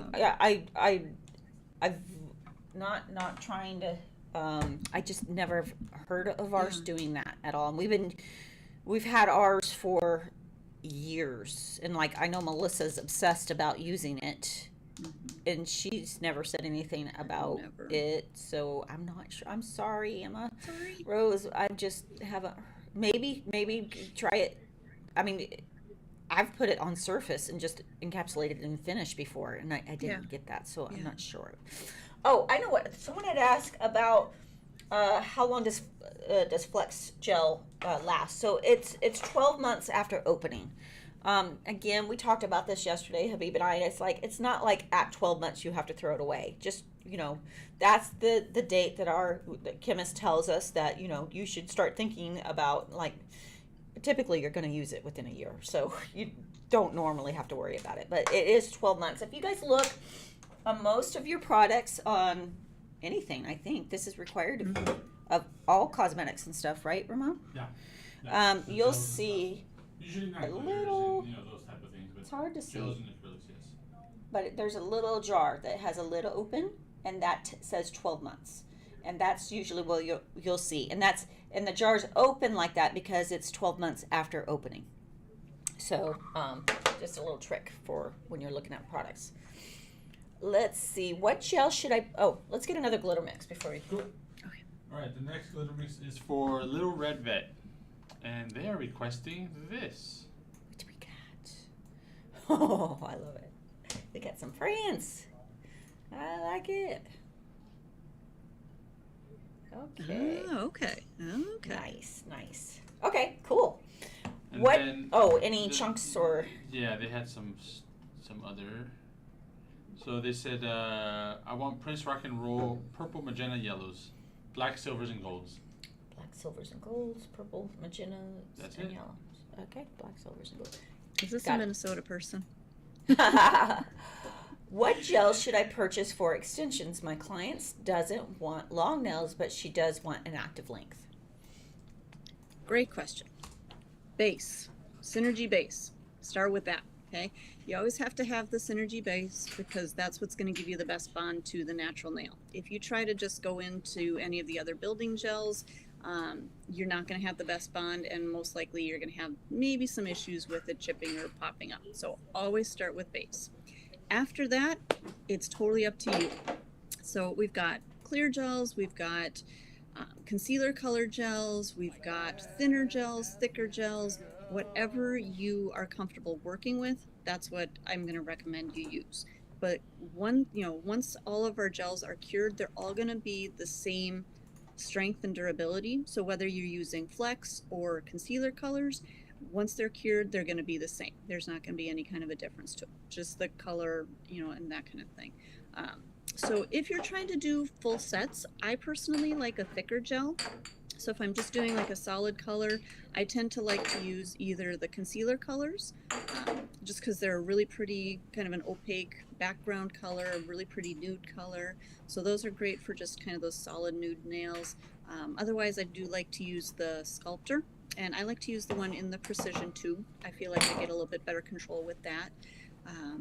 not trying to. I just never heard of ours doing that at all. And we've had ours for years, and like I know Melissa's obsessed about using it, and she's never said anything about Never. it. So I'm not sure. I'm sorry, Emma. Sorry. Rose, I just haven't. Maybe try it. I mean, I've put it on surface and just encapsulated and finished before, and I didn't get that, so I'm not sure. Oh, I know what someone had asked about. How long does Flex Gel last? So it's 12 months after opening. Again, we talked about this yesterday, Habib and I. It's like it's not like at 12 months you have to throw it away. Just that's the date that our chemist tells us that you should start thinking about. Like typically you're going to use it within a year, so you don't normally have to worry about it. But it is 12 months. If you guys look. Most of your products on anything, I think this is required of all cosmetics and stuff, right, Ramon? Yeah. You'll see usually not a glitters little. and those type of things, but It's hard to see, gels and acrylics, yes. but there's a little jar that has a lid open, and that says 12 months, and that's usually what you'll see, and the jar's open like that because it's 12 months after opening. So just a little trick for when you're looking at products. Let's see. What gel should I... Oh, let's get another glitter mix before we... Cool. Okay. All right, the next glitter mix is for Little Red Vet. And they are requesting this. What do we got? Oh, I love it. We got some France. I like it. Okay. Oh, okay. Nice. Okay, cool. And What... then Oh, any chunks or... Yeah, they had some other... So they said, I want Prince Rock and Roll purple, magenta, yellows, black, silvers, and golds. Black, silvers, and golds. Purple, magenta, That's and it. yellows. Okay, black, silvers, and golds. Is this Got a it. Minnesota person? What gel should I purchase for extensions? My client doesn't want long nails, but she does want an active length. Great question. Base. Synergy base. Start with that, okay? You always have to have the Synergy base because that's what's going to give you the best bond to the natural nail. If you try to just go into any of the other building gels, you're not going to have the best bond, and most likely you're going to have maybe some issues with it chipping or popping up. So always start with base. After that, it's totally up to you. So we've got clear gels, we've got concealer color gels, we've got thinner gels, thicker gels, whatever you are comfortable working with, that's what I'm going to recommend you use. But once all of our gels are cured, they're all going to be the same strength and durability. So whether you're using Flex or concealer colors, once they're cured, they're going to be the same. There's not going to be any kind of a difference to it, just the color, and that kind of thing. So if you're trying to do full sets, I personally like a thicker gel. So if I'm just doing like a solid color, I tend to like to use either the concealer colors, just because they're a really pretty kind of an opaque background color, a really pretty nude color. So those are great for just kind of those solid nude nails. Otherwise, I do like to use the Sculptor, and I like to use the one in the Precision tube. I feel like I get a little bit better control with that.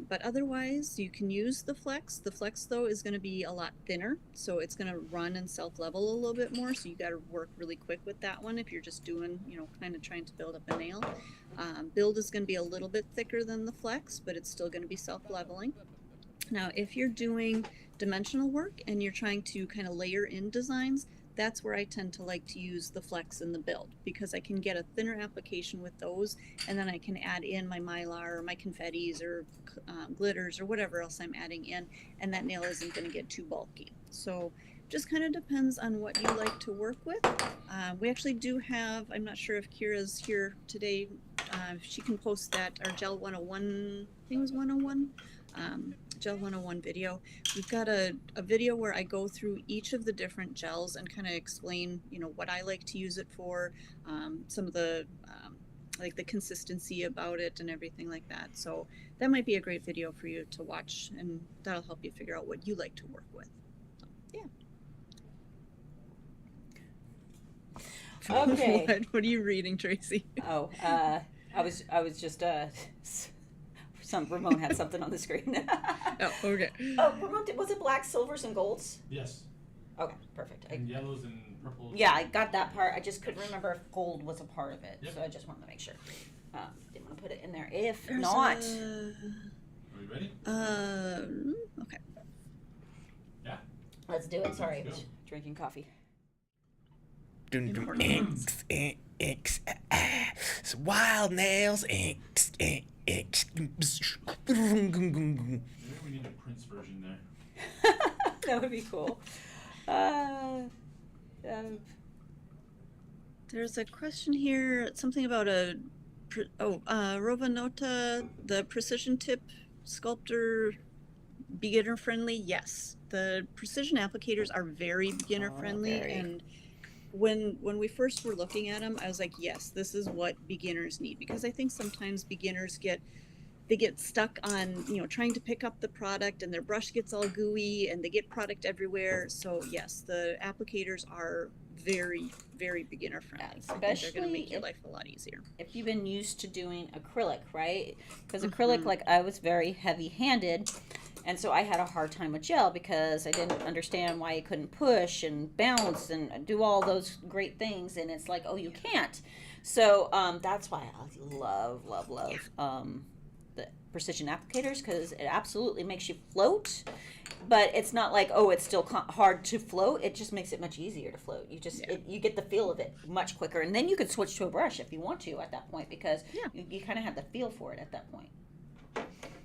But otherwise, you can use the Flex. The Flex, though, is going to be a lot thinner, so it's going to run and self-level a little bit more, so you got to work really quick with that one if you're just doing, kind of trying to build up a nail. Build is going to be a little bit thicker than the Flex, but it's still going to be self-leveling. Now, if you're doing dimensional work and you're trying to kind of layer in designs, that's where I tend to like to use the Flex and the Build, because I can get a thinner application with those, and then I can add in my Mylar or my confettis or glitters or whatever else I'm adding in, and that nail isn't going to get too bulky. So just kind of depends on what you like to work with. We actually do have, I'm not sure if Kira's here today, she can post that, our Gel 101, I think it was 101, Gel 101 video. We've got a video where I go through each of the different gels and kind of explain, you know, what I like to use it for, some of the, like the consistency about it and everything like that. So that might be a great video for you to watch, and that'll help you figure out what you like to work with. So, yeah. Okay. What are you reading, Tracy? Oh, I was just Ramon had something on the screen. Oh, okay. Oh, Ramon, was it black, silvers, and golds? Yes. Okay, perfect. And yellows and purples. Yeah, I got that part. I just couldn't remember if gold was a part of it, Yep. so I just wanted to make sure. Didn't want to put it in there. If There's not, Are you ready? Okay. Yeah. let's do it. Sorry, I Let's was go. drinking coffee. It's wild nails. Maybe we need a Prince version there. That would be cool. There's a question here, something about Rovanota, the precision tip sculptor, beginner friendly. Yes, the precision applicators are very beginner friendly, very. and when we first were looking at them, I was like, yes, this is what beginners need, because I think sometimes beginners get stuck on, you know, trying to pick up the product, and their brush gets all gooey and they get product everywhere. So yes, the applicators are very, very beginner friendly. Yeah, I think they're going to especially make your if- life a lot easier. If you've been used to doing acrylic, right? Because acrylic, like I was very heavy-handed, and so I had a hard time with gel because I didn't understand why it couldn't push and bounce and do all those great things. And it's like, oh, you can't. So that's why I love the precision applicators, because it absolutely makes you float. But it's not like, oh, it's still hard to float. It just makes it much easier to float. You just you get the feel of it much quicker, and then you could switch to a brush if you want to at that point, because you kind of have the feel for it at that point.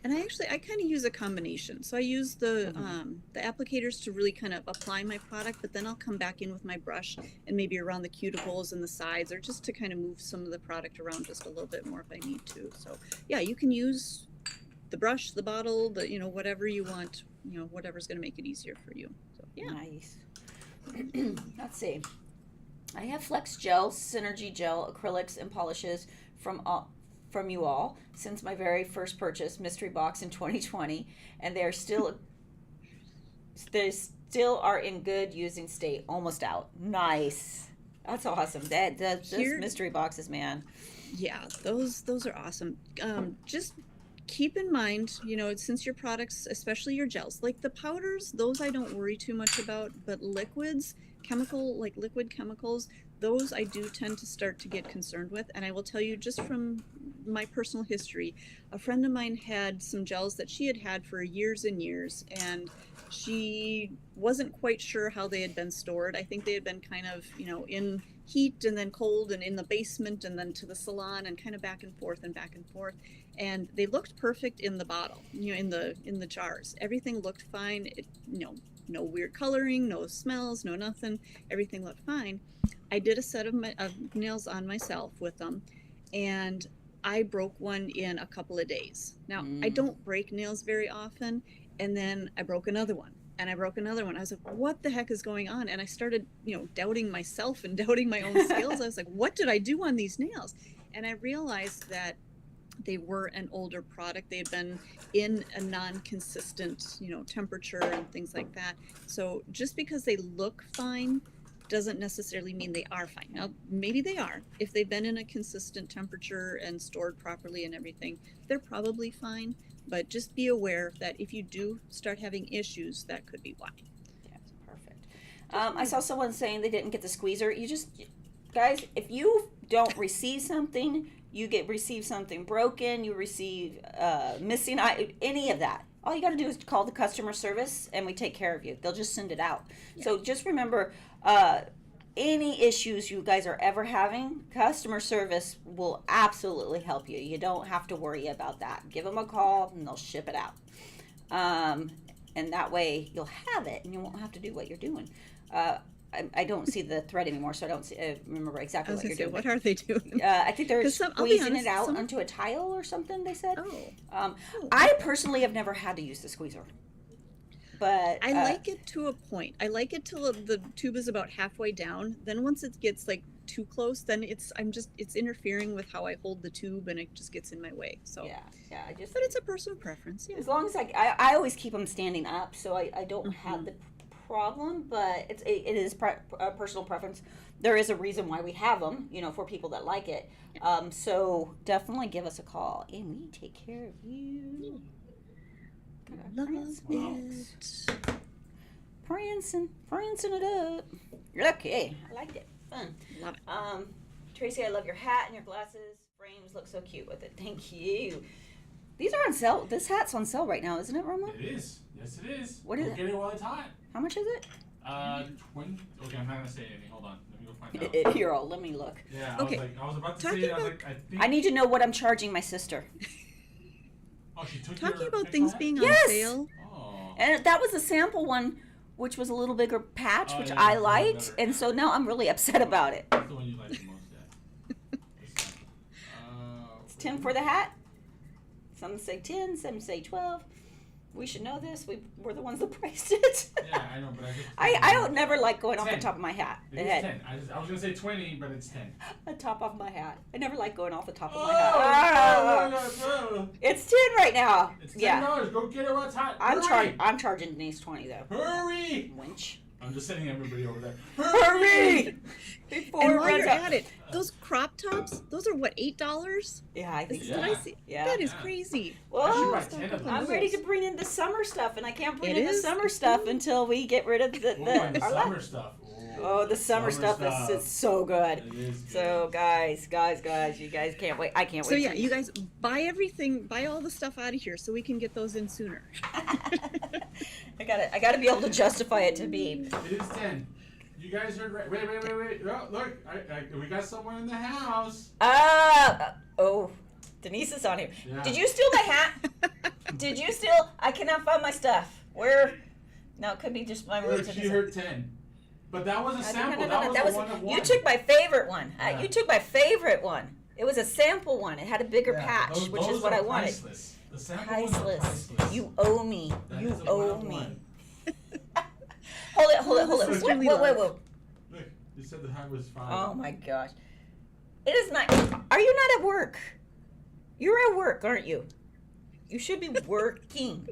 And I kind of use a combination. So I use the applicators to really kind of apply my product, but then I'll come back in with my brush and maybe around the cuticles and the sides, or just to kind of move some of the product around just a little bit more if I need to. So yeah, you can use the brush, the bottle, the, you know, whatever you want, you know, whatever's going to make it easier for you. So yeah. Nice. Let's see. I have Flex Gel, Synergy Gel, acrylics, and polishes from you all since my very first purchase, mystery box in 2020, and they still are in good using state, almost out. Nice. That's awesome. Those mystery boxes, man. Yeah, those are awesome. Just keep in mind, you know, since your products, especially your gels, like the powders, those I don't worry too much about, but liquids, liquid chemicals, those I do tend to start to get concerned with. And I will tell you, just from my personal history, a friend of mine had some gels that she had had for years and years, and she wasn't quite sure how they had been stored. I think they had been kind of, you know, in heat and then cold and in the basement and then to the salon and kind of back and forth. And they looked perfect in the bottle, you know, in the jars. Everything looked fine. It, you know, no weird coloring, no smells, no nothing. Everything looked fine. I did a set of nails on myself with them, and I broke one in a couple of days. Now, I don't break nails very often, and then I broke another one, and I broke another one. I was like, what the heck is going on? And I started, you know, doubting myself and doubting my own skills. I was like, what did I do on these nails? And I realized that they were an older product. They had been in a non-consistent, you know, temperature and things like that. So just because they look fine doesn't necessarily mean they are fine. Now, maybe they are. If they've been in a consistent temperature and stored properly and everything, they're probably fine. But just be aware that if you do start having issues, that could be why. Yeah, perfect. I saw someone saying they didn't get the squeezer. Guys, if you don't receive something, you receive something broken, you receive missing, any of that. All you got to do is call the customer service, and we take care of you. They'll just send it out. Yeah. So just remember, any issues you guys are ever having, customer service will absolutely help you. You don't have to worry about that. Give them a call and they'll ship it out. And that way you'll have it and you won't have to do what you're doing. I don't see the thread anymore, so I don't remember exactly what you're doing. What are they doing? I think they're 'Cause squeezing it out onto a tile or something, they said. I personally have never had to use the squeezer. But I like it to a point. I like it till the tube is about halfway down. Then once it gets like too close, then it's interfering with how I hold the tube, and it just gets in my way. So yeah, but it's a personal preference. Yeah. As long as I always keep them standing up, so I don't have the problem, but it is a personal preference. There is a reason why we have them, for people that like it. So definitely give us a call, and we take care of you. Love it. Prancing it up. Okay, I liked it. Fun. Love it. Tracy, I love your hat and your glasses. Frames look so cute with it. Thank you. These are on sale. This hat's on sale right now, isn't it, Roma? It is. Yes, it is. What is it? Get it while it's hot. How much is it? 20. Okay, I'm not gonna say anything. Hold on. Let me go find out. Here, let me look. Yeah. Okay. I was about to say it. I was like, I think. I need to know what I'm charging my sister. Oh, she took Talking your about picture things hat? being on Yes! sale. Oh. And that was a sample one, which was a little bigger patch, Oh, which yeah, I that's liked, better. and so now I'm really upset about it. That's the one you like the most, yeah. It's 10 for the hat. Some say 10, some say 12. We should know this. We're the ones that priced it. Yeah, I know, but I just. I don't never like going off the 10. top of my hat. It is 10. I was gonna say 20, but it's 10. The top of my hat. I never like going off the top of my Oh, hat. oh, It's 10 right now. it's $10. Yeah. Go get it while it's hot. I'm charging Denise 20 though. Hurry! Winch. I'm just sending everybody over there. Hurry! Before And it while runs you're out. at it, those crop tops, those are what, $8? Yeah, I think Yeah. so. Did I see? Yeah. That is Yeah. crazy. I should Well, buy 10 of I'm those. ready to bring in the summer stuff, and I can't bring It in the is. summer stuff until we get rid of We'll find the our summer stuff. Oh, the summer stuff is so good. It is good. So guys, you guys can't wait. I can't wait. So yeah, to- you guys buy all the stuff out of here so we can get those in sooner. I gotta be able to justify it to be. It is 10. You guys heard right. Wait. Oh, look, we got someone in the house. Oh, Denise is on here. Yeah. Did you steal my hat? Did you steal? I cannot find my stuff. Where? No, it could be just my room. Look, she heard 10. But that was a sample. That was a one of one. You took my favorite one. Yeah. You took my favorite one. It was a sample one. It had a bigger patch, which is what I wanted. Priceless. The sample ones are Priceless. priceless. You owe me. That You is a owe one-of-one. me. Hold it. This is Whoa. really love. Look, you said the hat was 5. Oh my gosh. It is not. Are you not at work? You're at work, aren't you? You should be working.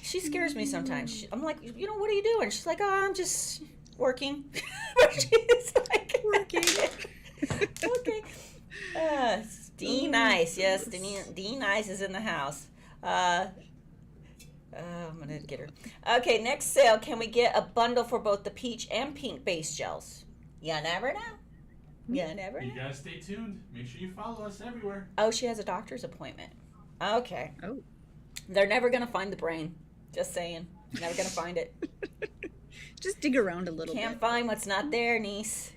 She scares me sometimes. I'm like, what are you doing? She's like, oh, I'm just working. She's like, Working. Okay. D Nice. Yes, D Nice is in the house. I'm going to get her. Okay, next sale. Can we get a bundle for both the peach and pink base gels? You never know. You never You know. guys stay tuned. Make sure you follow us everywhere. Oh, she has a doctor's appointment. Okay. Oh. They're never going to find the brain. Just saying. Never going to find it. Just dig around a little Can't bit. find what's not there, niece.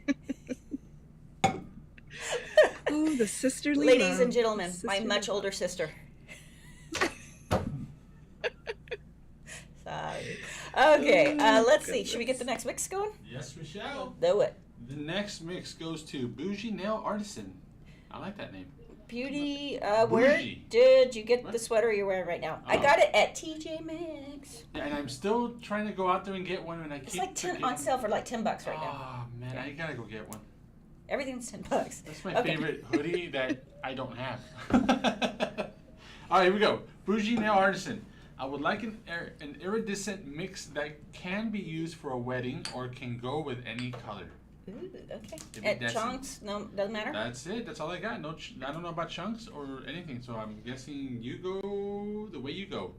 Oh, the sisterly Ladies love. and gentlemen, my Sisterly much love. older sister. Sorry. Okay, let's see. Should we get the next mix going? Yes, we shall. Do it. The next mix goes to Bougie Nail Artisan. I like that name. Beauty, where Bougie. did you get What? the sweater you're wearing right now? I Oh. got it at TJ Maxx. Yeah, and I'm still trying to go out there and get one, and I It's keep like 10 on forgetting. sale for like $10 right now. Oh man, I gotta go get one. Everything's $10. That's my Okay. favorite hoodie that I don't have. All right, here we go. Bougie Nail Artisan. I would like an iridescent mix that can be used for a wedding or can go with any color. Ooh, okay. Give me At that chunks, no, doesn't matter. That's it. That's all I got. No, I don't know about chunks or anything. So I'm guessing you go the way you go.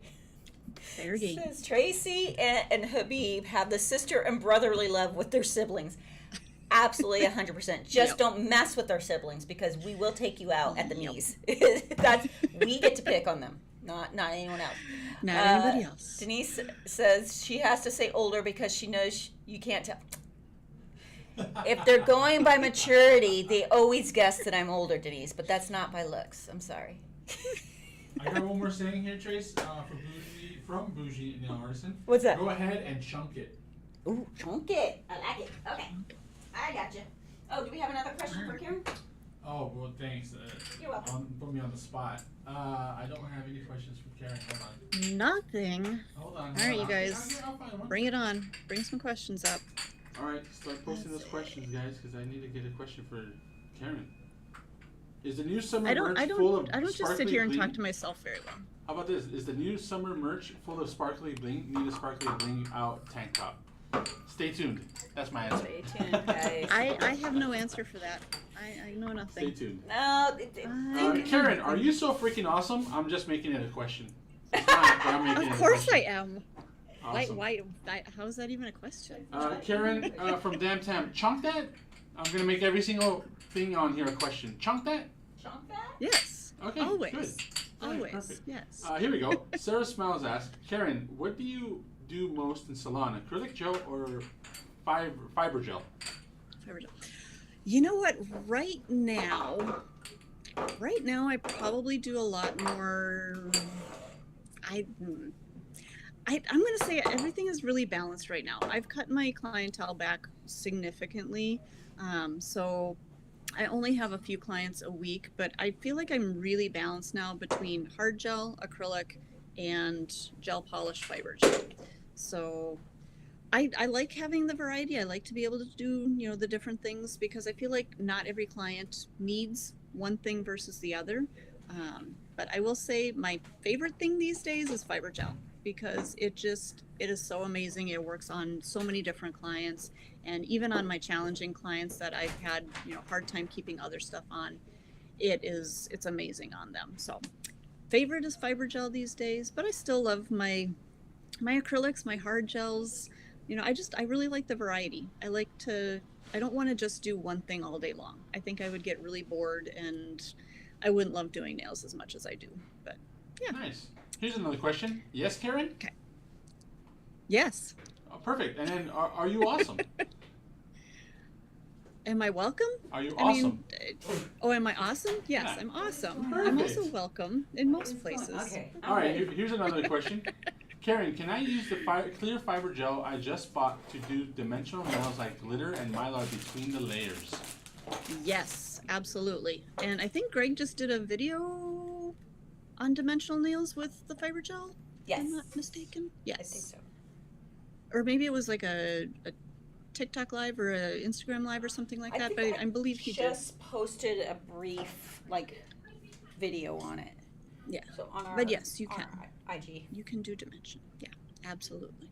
Fair It game. says Tracy and Habib have the sister and brotherly love with their siblings. Absolutely 100%. Just Yep. don't mess with our siblings because we will take you out at the Yep. knees. We get to pick on them, not anyone else. Not anybody else. Denise says she has to say older because she knows you can't tell. If they're going by maturity, they always guess that I'm older, Denise, but that's not by looks. I'm sorry. I got one more saying here, Trace, from Bougie Nail Artisan. What's that? Go ahead and chunk it. Ooh, chunk it. I like it. Okay. I got you. Oh, do we have another question for Karen? Oh, well, thanks. You're welcome. Put me on the spot. I don't have any questions for Karen. Hold on. Nothing. Hold on. All right, you guys. I'll find one. Bring it on. Bring some questions up. All right, start posting those questions, guys, because I need to get a question for Karen. Is the new summer merch full of I don't just sit sparkly here and bling? talk to myself very well. How about this? Is the new summer merch full of sparkly bling? Need a sparkly bling out tank top. Stay tuned. That's my answer. Stay tuned, guys. I have no answer for that. I know nothing. Stay tuned. No, Karen, are you so freaking awesome? I'm just making it a question. It's not, but I'm making it Of a course I question. am. Awesome. Why? How is that even a question? Karen from Dam Tam, chunk that? I'm gonna make every single thing on here a question. Chunk that? chunk that? Yes. Okay. Always. Good. All right, Always. perfect. Yes. Here we go. Sarah Smiles asks, Karen, what do you do most in salon? Acrylic gel or fiber gel? Fiber gel. You know what? Right now, I probably do a lot more. I'm going to say everything is really balanced right now. I've cut my clientele back significantly. So I only have a few clients a week, but I feel like I'm really balanced now between hard gel, acrylic, and gel polish fiber gel. So I like having the variety. I like to be able to do, the different things because I feel like not every client needs one thing versus the other. But I will say my favorite thing these days is fiber gel because it is so amazing. It works on so many different clients, and even on my challenging clients that I've had, hard time keeping other stuff on, it's amazing on them. So favorite is fiber gel these days, but I still love my acrylics, my hard gels. I really like the variety. I don't want to just do one thing all day long. I think I would get really bored and I wouldn't love doing nails as much as I do. But yeah. Nice. Here's another question. Yes, Karen? Okay. Yes. Oh, perfect. And then, are you awesome? Am I welcome? Are you awesome? Am I awesome? Yes, Yeah. I'm awesome. Perfect. I'm also welcome in most places. Okay. All right, here's another question. Karen, can I use the clear fiber gel I just bought to do dimensional nails like glitter and mylar between the layers? Yes, absolutely. And I think Greg just did a video on dimensional nails with the fiber gel. Yes. If I'm not mistaken. Yes. I think so. Or maybe it was like a TikTok live or a Instagram live or something like that. But I believe he just posted a brief video on it. Yeah. So on our, But yes, you on can. our IG. You can do dimension. Yeah, absolutely.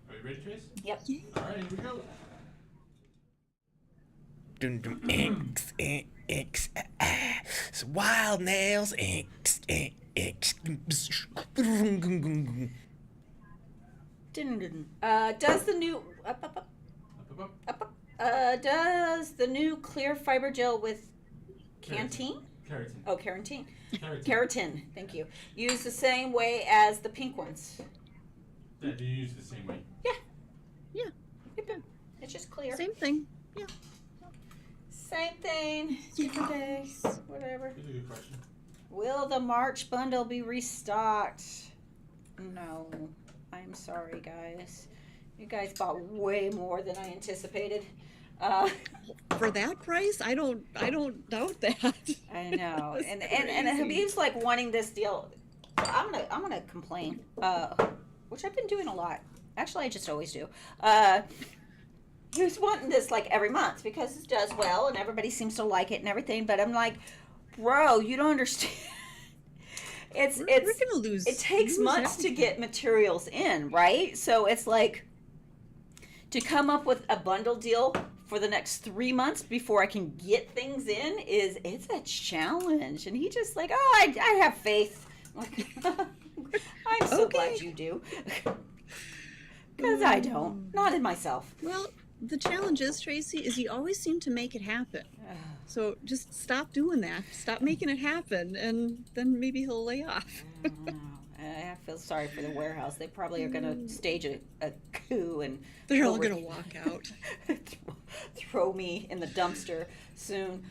Are you ready, Trace? Yep. Yeah. All right, here we go. Dum dum inks, inks, wild nails, inks, inks. Does the new does the new clear fiber gel with Canteen? Keratin. Oh, Keratin. Keratin. Keratin. Thank you. Use the same way as the pink ones. Yeah, do you use the same way? Yeah. Yeah. Yep. It's just clear. Same thing. Yeah. Same thing. Different days. Whatever. That's a good question. Will the March bundle be restocked? No. I'm sorry, guys. You guys bought way more than I anticipated. For that price, I don't doubt that. I know, That's and crazy. Habib's like wanting this deal. So I'm gonna complain, which I've been doing a lot. Actually, I just always do. He was wanting this like every month because it does well and everybody seems to like it and everything. But I'm like, bro, you don't understand. We're gonna lose. It takes months to get materials in, right? So it's like to come up with a bundle deal for the next 3 months before I can get things in it's a challenge. And he just like, oh, I have faith. Like, I'm so glad you do. Because I don't. Not in myself. Well, the challenge is, Tracy, is you always seem to make it happen. So just stop doing that. Stop making it happen, and then maybe he'll lay off. I don't know. I feel sorry for the warehouse. They probably are going to stage a coup and They're all going to walk out. throw me in the dumpster soon.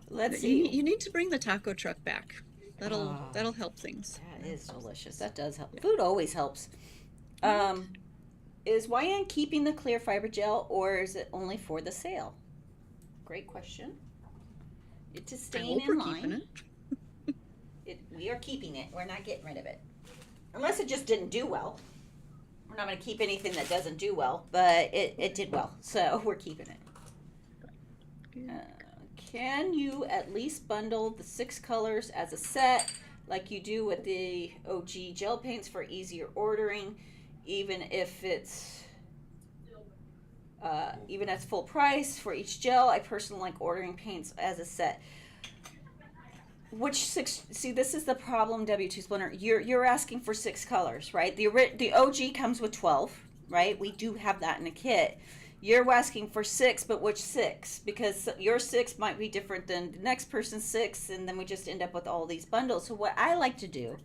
Let's You, see. you need to bring the taco truck back. Ah. That'll help things. That is delicious. That does help. Food always helps. Is YN keeping the clear fiber gel, or is it only for the sale? Great question. It is I staying hope we're in keeping line. it. We are keeping it. We're not getting rid of it. Unless it just didn't do well. We're not going to keep anything that doesn't do well, but it did well, so we're keeping it. Can you at least bundle the 6 colors as a set like you do with the OG gel paints for easier ordering, even if it's even at full price for each gel? I personally like ordering paints as a set. Which 6? See, this is the problem, W2 Splinter. You're asking for 6 colors, right? The OG comes with 12, right? We do have that in a kit. You're asking for 6, but which 6? Because your 6 might be different than the next person's 6, and then we just end up with all these bundles. So what I like to do,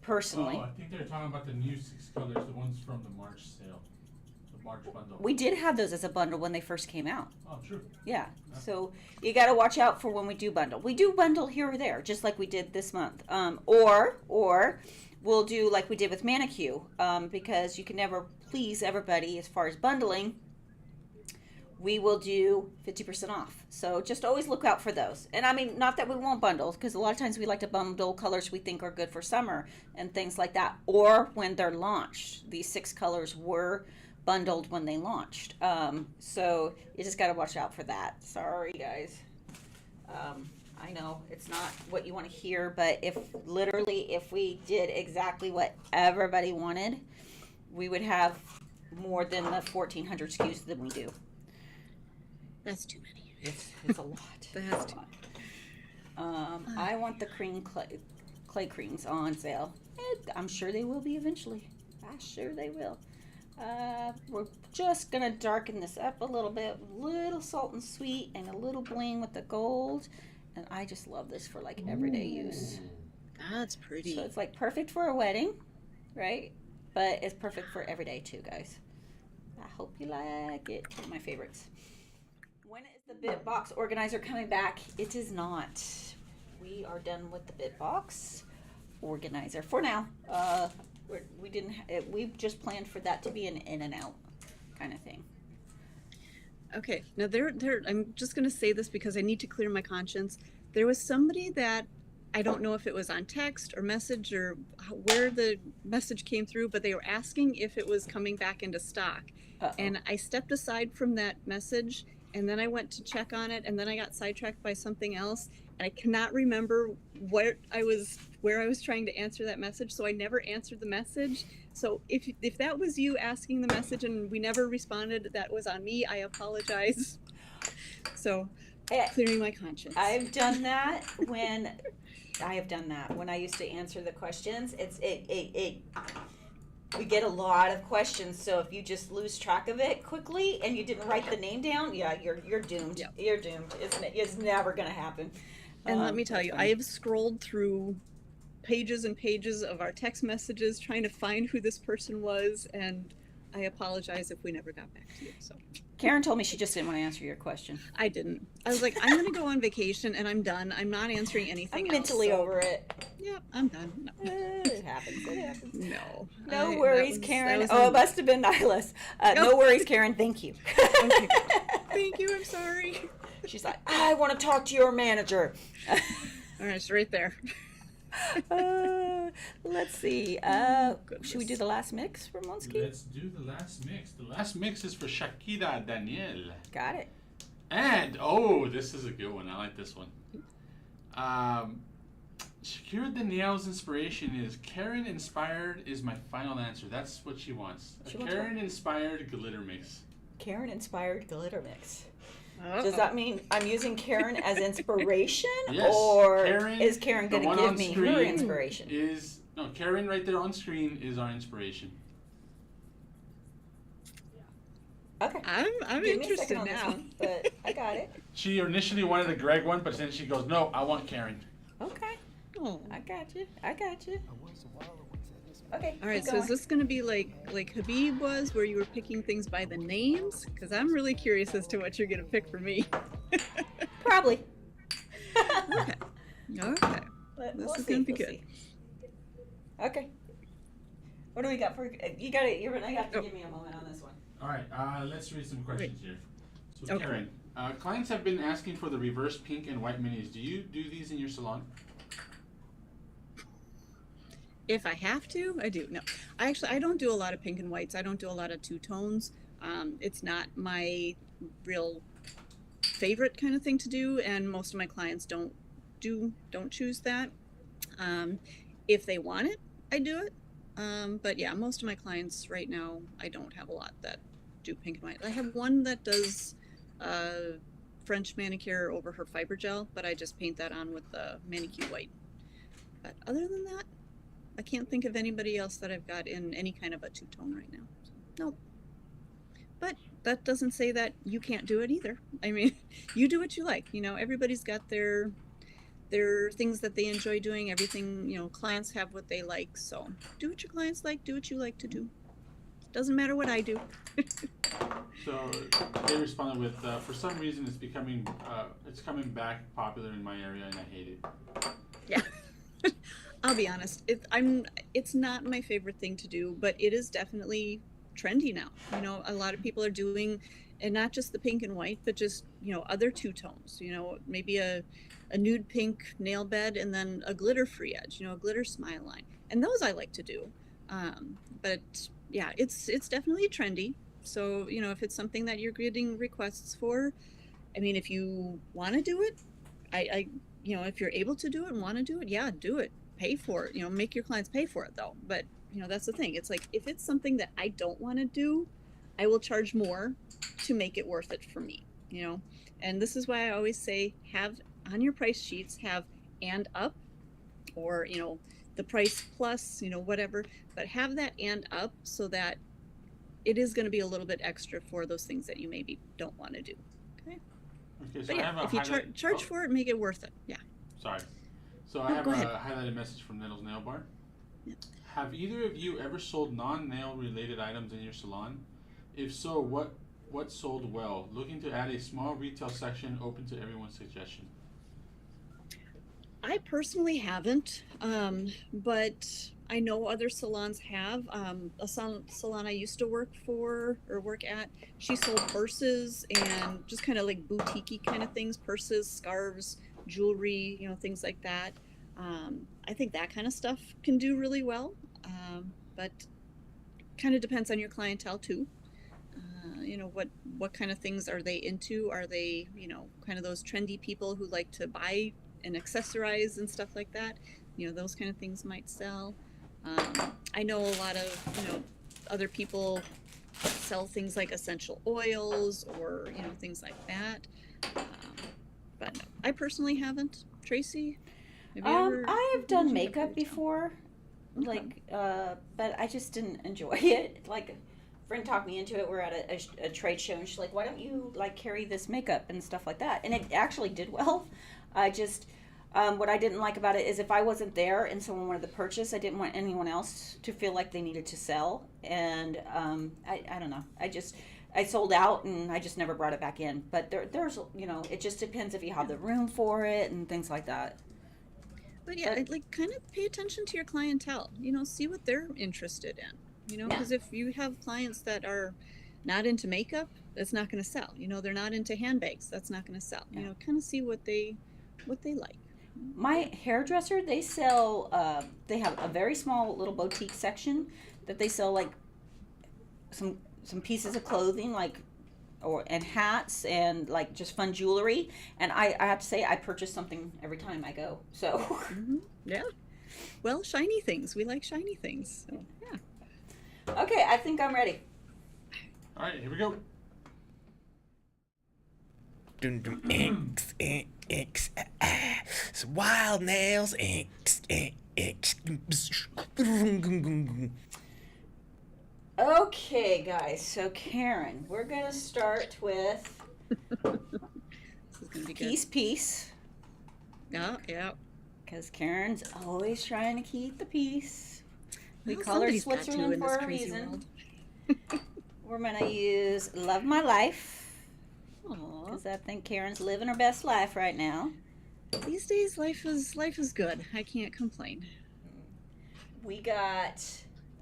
personally, I think they're talking about the new 6 colors, the ones from the March sale, the March bundle. we did have those as a bundle when they first came out. Oh, true. Yeah. So you got to watch out for when we do bundle. We do bundle here or there, just like we did this month. Or we'll do like we did with Manicure, because you can never please everybody as far as bundling. We will do 50% off. So just always look out for those. And I mean, not that we won't bundle, because a lot of times we like to bundle colors we think are good for summer and things like that. Or when they're launched. These 6 colors were bundled when they launched. So you just got to watch out for that. Sorry, guys. I know it's not what you want to hear, but if we did exactly what everybody wanted, we would have more than the 1,400 SKUs than we do. That's too many. It's a lot. That's too I want the clay creams on sale. I'm sure they will be eventually. I'm sure they will. We're just gonna darken this up a little bit, little salt and sweet, and a little bling with the gold. And I just love this for like everyday use. That's pretty. So it's like perfect for a wedding, right? But it's perfect for every day too, guys. I hope you like it. One of my favorites. When is the bit box organizer coming back? It is not. We are done with the bit box organizer for now. We just planned for that to be an in and out kind of thing. Okay, now I'm just going to say this because I need to clear my conscience. There was somebody that, I don't know if it was on text or message or where the message came through, but they were asking if it was coming back into stock. Uh-oh. And I stepped aside from that message, and then I went to check on it, and then I got sidetracked by something else, and I cannot remember where I was trying to answer that message, so I never answered the message. So if that was you asking the message and we never responded, that was on me. I apologize. So, clearing my conscience. I've done that when I used to answer the questions. We get a lot of questions, so if you just lose track of it quickly and you didn't write the name down, yeah, you're doomed. Yep. You're doomed. It's never gonna happen. And let me tell you, I have scrolled through pages and pages of our text messages trying to find who this person was, and I apologize if we never got back to you. So Karen told me she just didn't want to answer your question. I didn't. I was like, I'm going to go on vacation and I'm done. I'm not answering anything I'm mentally else, over it. Yep, I'm done. No. It happens. It happens. No. Worries, Karen. It must have been Nyla's. No worries, Karen. Thank you. Okay. Thank you. I'm sorry. She's like, I want to talk to your manager. All right, it's right there. Let's see. Should we do the last mix for Monsky? Let's do the last mix. The last mix is for Shakira Daniel. Got it. And, this is a good one. I like this one. Shakira Danielle's inspiration is Karen inspired is my final answer. That's what she wants. Karen inspired glitter mix. Karen inspired glitter mix. Uh-oh. Does that mean I'm using Karen as inspiration? Yes. Or Karen, is Karen going to give me her inspiration? Karen right there on screen is our inspiration. Okay. I'm Give me a interested second on this now. one, but I got it. She initially wanted the Greg one, but then she goes, no, I want Karen. Okay. Oh. I got you. Okay. All right, keep so going. is this going to be like Habib was, where you were picking things by the names? Because I'm really curious as to what you're going to pick for me. Probably. Okay. Okay. But This we'll is see. going to be We'll good. see. Okay. What do we got for you? Got it. You're gonna have to Oh. give me a moment on this one. All right, let's read some questions here. So Okay. Karen, clients have been asking for the reverse pink and white minis. Do you do these in your salon? If I have to, I do. No, I don't do a lot of pink and whites. I don't do a lot of two tones. It's not my real favorite kind of thing to do, and most of my clients don't choose that. If they want it, I do it. But yeah, most of my clients right now, I don't have a lot that do pink and white. I have one that does French manicure over her fiber gel, but I just paint that on with the manicure white. But other than that, I can't think of anybody else that I've got in any kind of a two-tone right now. So, nope. But that doesn't say that you can't do it either. I mean, you do what you like. You know, everybody's got their things that they enjoy doing. Everything, you know, clients have what they like. So do what your clients like. Do what you like to do. Doesn't matter what I do. So they responded with, for some reason it's coming back popular in my area and I hate it. Yeah. I'll be honest. It's not my favorite thing to do, but it is definitely trendy now. You know, a lot of people are doing, and not just the pink and white, but just, you know, other two tones. You know, maybe a nude pink nail bed and then a glitter free edge. You know, a glitter smile line, and those I like to do. But yeah, it's definitely trendy. So, you know, if it's something that you're getting requests for, I mean, if you want to do it, I you know, if you're able to do it and want to do it, yeah, do it. Pay for it. You know, make your clients pay for it though. But, you know, that's the thing. It's like, if it's something that I don't want to do, I will charge more to make it worth it for me, you know. And this is why I always say, have on your price sheets, have and up, or, you know, the price plus, you know, whatever, but have that and up so that it is going to be a little bit extra for those things that you maybe don't want to do. Okay. Okay, so But I have yeah, a if you highlight. charge for it, make it worth it. Yeah. Sorry. So I No, have go a ahead. highlighted message from Nettles Nail Bar. Yeah. Have either of you ever sold non-nail related items in your salon? If so, what sold well? Looking to add a small retail section, open to everyone's suggestion. I personally haven't, but I know other salons have. A salon I used to work at, she sold purses and just kind of like boutique-y kind of things, purses, scarves, jewelry, you know, things like that. I think that kind of stuff can do really well, but kind of depends on your clientele too. You know, what kind of things are they into? Are they, you know, kind of those trendy people who like to buy and accessorize and stuff like that? You know, those kind of things might sell. I know a lot of, you know, other people sell things like essential oils or, you know, things like that. But I personally haven't. Tracy, have you ever? I have done makeup retail? before, Okay. like, but I just didn't enjoy it. Like, a friend talked me into it. We're at a trade show, and she's like, "Why don't you like carry this makeup and stuff like that?" And it actually did well. I just, what I didn't like about it is if I wasn't there and someone wanted to purchase, I didn't want anyone else to feel like they needed to sell. And I don't know. I sold out and I just never brought it back in. But there's, you know, it just depends if you have the room for it and things like that. But yeah, like kind of pay attention to your clientele. You know, see what they're interested in. You know, Yeah. because if you have clients that are not into makeup, that's not going to sell. You know, they're not into handbags, that's not going to sell. Yeah. You know, kind of see what they like. My hairdresser, they sell, they have a very small little boutique section that they sell like some pieces of clothing, like, and hats and like just fun jewelry. And I have to say, I purchase something every time I go. So Yeah. Well, shiny things. We like shiny things. So, yeah. okay, I think I'm ready. All right, here we go. Dum dum X X X It's wild nails X X. Okay, guys. So Karen, we're gonna start with This is gonna be good. peace, Yeah, yeah. because Karen's always trying to keep the peace. We Well, colored somebody's got to Switzerland in for this a crazy reason. world. We're gonna use Love My Life, Aw. because I think Karen's living her best life right now. These days, life is good. I can't complain. We got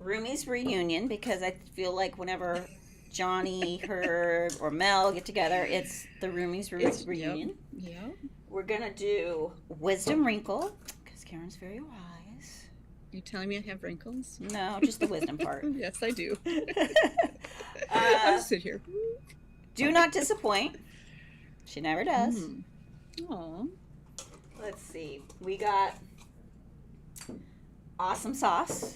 Roomies Reunion, because I feel like whenever Johnny, Herb, or Mel get together, it's the Roomies Reunion. Yep. We're gonna do Wisdom Wrinkle, because Karen's very wise. You telling me I have wrinkles? No, just the wisdom part. Yes, I do. I'll just sit here. Do Not Disappoint. She never does. Aw. Let's see. We got Awesome Sauce,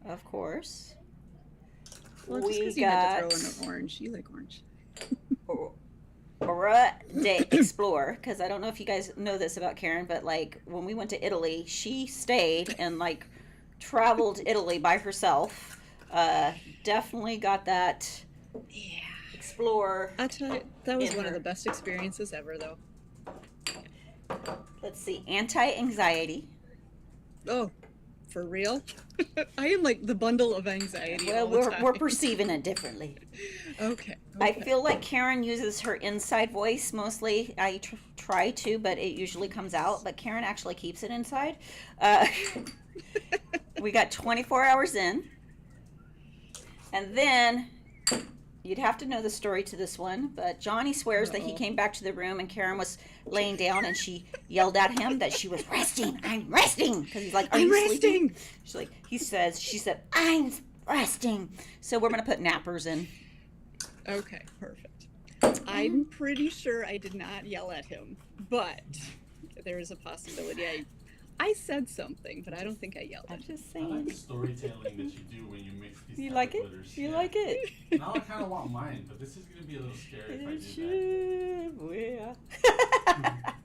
of course. Well, just because you had to throw in an orange. You like orange. Aura de Explore, because I don't know if you guys know this about Karen, but like when we went to Italy, she stayed and like traveled Italy by herself. Definitely got that Yeah. explore. I'll tell you, that was in one of her. the best experiences ever, though. Let's see, Anti-Anxiety. Oh, for real? I am like the bundle of anxiety. Well, all the time. we're perceiving it differently. Okay. I feel like Karen uses her inside voice mostly. I try to, but it usually comes out. But Karen actually keeps it inside. We got 24 hours in. And then, you'd have to know the story to this one, but Johnny swears that he came back to the room and Karen was laying down and she yelled at him that she was resting. I'm resting. Because he's like, are you sleeping? She's like, she said, I'm resting. So we're going to put nappers in. Okay, perfect. I'm pretty sure I did not yell at him, but there is a possibility I said something, but I don't think I yelled at I'm him. just I like saying. the storytelling that you do when you mix these You type like of it? glitters. You Yeah. like it? Now I kind of want mine, but this is going to be a little scary if I do that.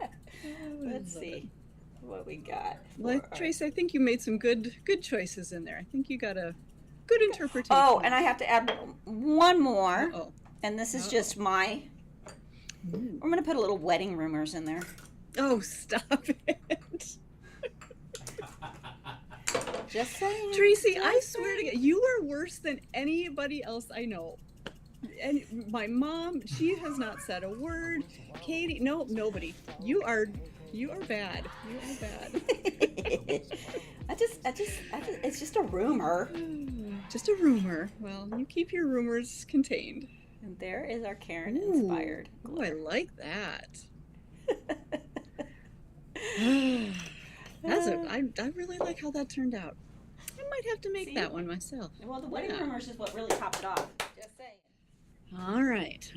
Let's see what we got. Well, for our- Trace, I think you made some good choices in there. I think you got a good interpretation. Oh, and I have to add one more, Oh. and this is just my. I'm going to put a little wedding rumors in there. Oh, stop it. Just saying. Tracy, I swear to God, you are worse than anybody else I know. And my mom, she has not said a word. Katie, no, nobody. You are bad. You are bad. I just, it's just a rumor. Just a rumor. Well, you keep your rumors contained. And there is our Karen inspired. Oh, I like that. I really like how that turned out. I might have to make See? that one myself. Well, the wedding Yeah. rumors is what really topped it off. Just saying. All right.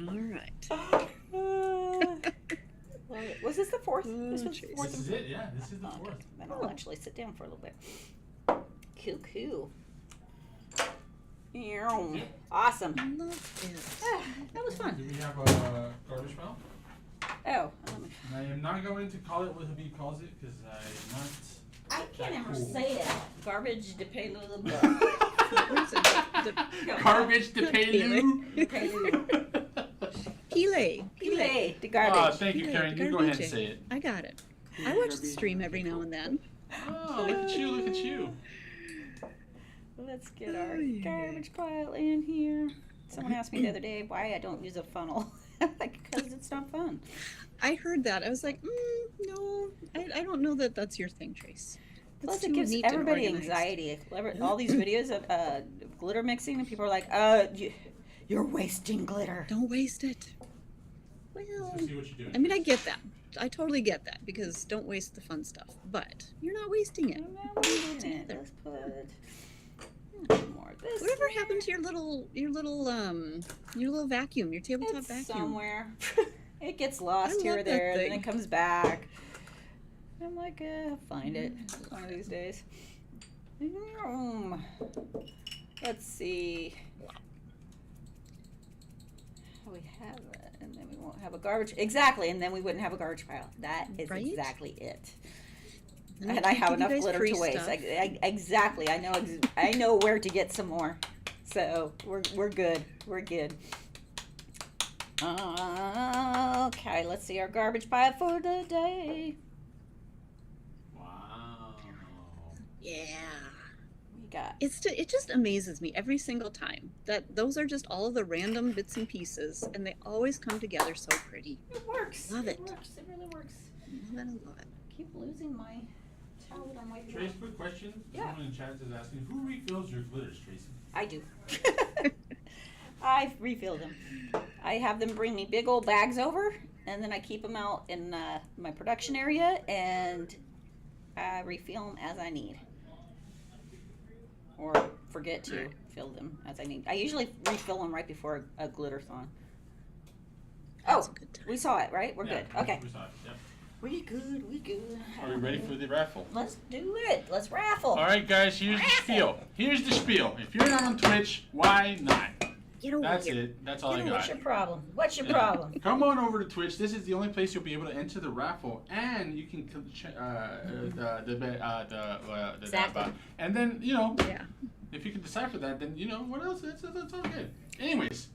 Well, was this the fourth? Oh, This was the jeez. fourth. This is it, yeah. This is the Okay, fourth. then I'll actually sit down for a little bit. Cool. Awesome. Love it. That was fun. Do we have a garbage pail? Oh, let me. And I am not going to call it what Habib calls it because I'm not. I can't ever Cool. say it. Garbage de payload. What is it? Garbage to pay you. Pile. Pile de Oh, garbage. thank you, Pile, Karen. You go ahead and garbage. say it. I got it. I watch the stream every now and then. Oh, look at you, look at you. Let's get our Oh, yeah. garbage pile in here. Someone asked me the other day why I don't use a funnel. Like, because it's not fun. I heard that. I was like, no, I don't know that that's your thing, Trace. That's Plus, it too gives neat and everybody organized. anxiety. All these videos of glitter mixing, and people are like, you're wasting glitter. Don't waste it. Well, Let's see what you're doing. I mean, I get that. I totally get that because don't waste the fun stuff. But you're not wasting it. Let's put more of this. Whatever happened to your little vacuum, your tabletop It's vacuum? somewhere. It gets lost I here or love that there, then thing. it comes back. I'm like, I'll find it one of these days. Let's see. We have it, and then we won't have a garbage. Exactly, and then we wouldn't have a garbage pile. That is Right? exactly it. And And I have give you enough guys glitter free to waste. stuff. Exactly. I know where to get some more. So we're good. We're good. Okay, let's see our garbage pile for the day. Wow. Yeah. We got it just amazes me every single time that those are just all of the random bits and pieces, and they always come together so pretty. It works. Love it. It works. It really works. Love it, love it. Keep losing my towel on my Trace, quick question. Yeah. Someone in chat is asking, who refills your glitters, Tracy? I do. I refill them. I have them bring me big old bags over, and then I keep them out in my production area, and I refill them as I need. Or forget to fill them as I need. I usually refill them right before a glitter-thon. That's Oh, a good time. we saw it, right? We're good. Okay. We saw it, yep. We good. We good. Are we ready for the raffle? Let's do it. Let's raffle. All right, guys, here's the spiel. Here's the spiel. If you're not on Twitch, why not? Get over That's here. it. That's all I What's got. your problem? What's your problem? Come on over to Twitch. This is the only place you'll be able to enter the raffle, and you can Exactly. and then Yeah. if you can decipher that, then what else? That's all good. Anyways,